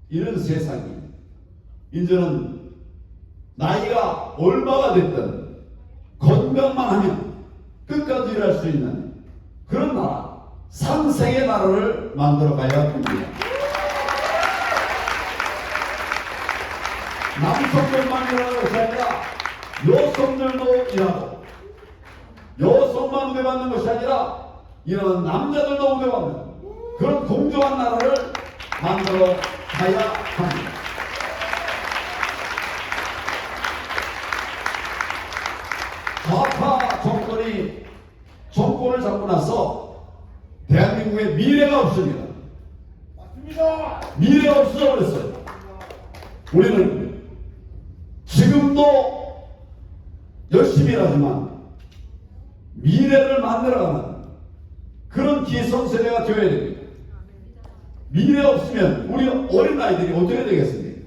이런 세상이 이제는 나이가 얼마가 됐든 건강만 하면 끝까지 일할 수 있는 그런 나라, 상생의 나라를 만들어 가야 됩니다. 남성들만 일하는 것이 아니라 여성들도 일하고 여성만 우대받는 것이 아니라 이런 남자들도 우대받는 그런 공정한 나라를 만들어 가야 합니다. 좌파 정권이 정권을 잡고 나서 대한민국의 미래가 없습니다. 맞습니다. 미래가 없어져 버렸어요. 우리는 지금도 열심히 일하지만 미래를 만들어가는 그런 기성세대가 되어야 됩니다. 미래 없으면 우리 어린아이들이 어떻게 되겠습니까?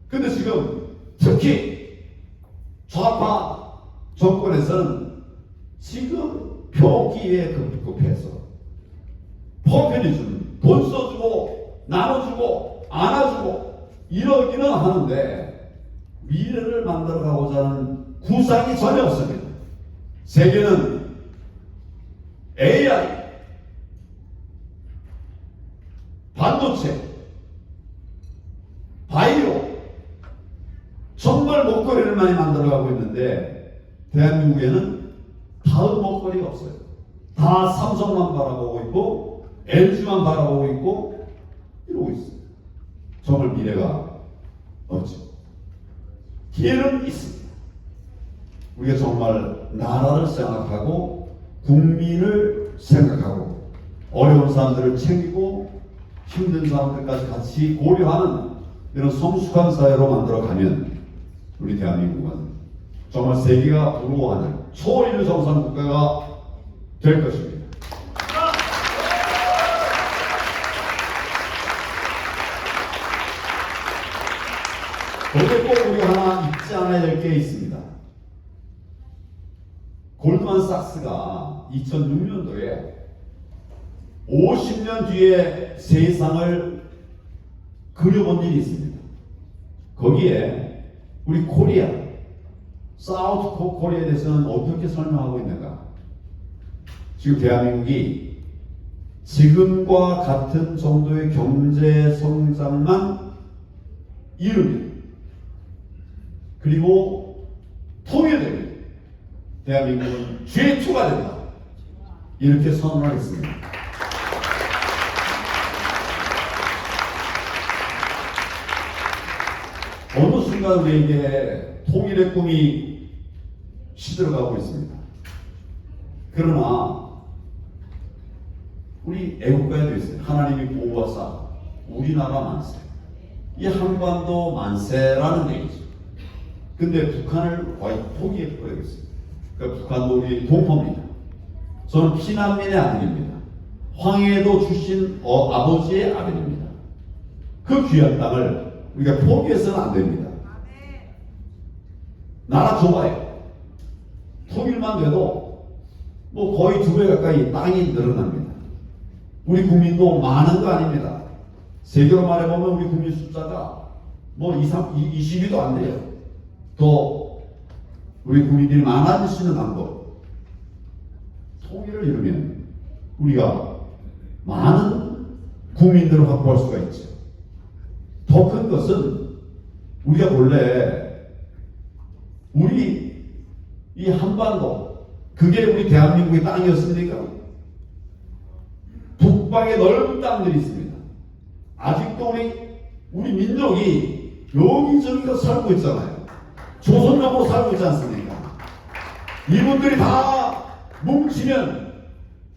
근데 지금 특히 좌파 정권에서는 지금 표기에 급급해서 포퓰리즘, 돈 써주고 나눠주고 안아주고 이러기는 하는데 미래를 만들어가고자 하는 구상이 전혀 없습니다. 세계는 AI, 반도체, 바이오 정말 먹거리를 많이 만들어가고 있는데 대한민국에는 다음 먹거리가 없어요. 다 삼성만 바라보고 있고 LG만 바라보고 있고 이러고 있어요. 정말 미래가 없죠. 기회는 있습니다. 우리가 정말 나라를 생각하고 국민을 생각하고 어려운 사람들을 챙기고 힘든 사람들까지 같이 고려하는 이런 성숙한 사회로 만들어가면 우리 대한민국은 정말 세계가 부러워하는 초인류 정상 국가가 될 것입니다. 거기에 꼭 우리가 하나 잊지 않아야 될 게 있습니다. 골드만삭스가 2006년도에 50년 뒤에 세상을 그려본 일이 있습니다. 거기에 우리 코리아, 사우트 코리아에 대해서는 어떻게 설명하고 있는가? 지금 대한민국이 지금과 같은 정도의 경제 성장만 이루면 그리고 통일되면 대한민국은 G2가 된다. 이렇게 선언을 했습니다. 어느 순간 우리에게 통일의 꿈이 시들어가고 있습니다. 그러나 우리 애국가에도 있어요. 하나님이 보호하사 우리나라 만세. 이 한반도 만세라는 얘기죠. 근데 북한을 거의 포기해버리겠어요. 그러니까 북한도 우리 동포입니다. 저는 피난민의 아들입니다. 황해도 출신 아버지의 아들입니다. 그 귀한 땅을 우리가 포기해서는 안 됩니다. 나라 좁아요. 통일만 돼도 뭐 거의 2배 가까이 땅이 늘어납니다. 우리 국민도 많은 거 아닙니다. 세계로 말해보면 우리 국민 숫자가 뭐 20위도 안 돼요. 또 우리 국민들이 많아질 수 있는 방법, 통일을 이루면 우리가 많은 국민들을 확보할 수가 있죠. 더 큰 것은 우리가 본래 우리 이 한반도, 그게 우리 대한민국의 땅이었습니까? 북방에 넓은 땅들이 있습니다. 아직도 우리 민족이 여기저기서 살고 있잖아요. 조선족으로 살고 있지 않습니까? 이분들이 다 뭉치면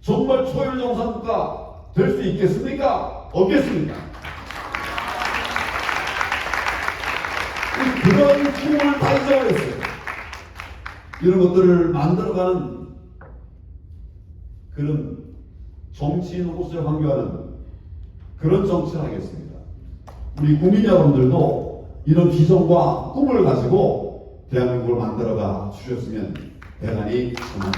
정말 초일정상국가 될 수 있겠습니까? 없겠습니까? 그런 꿈을 다 잊어버렸어요. 이런 것들을 만들어가는 그런 정치인으로서의 환교하는 그런 정치를 하겠습니다. 우리 국민 여러분들도 이런 비전과 꿈을 가지고 대한민국을 만들어가 주셨으면 대단히 고맙습니다.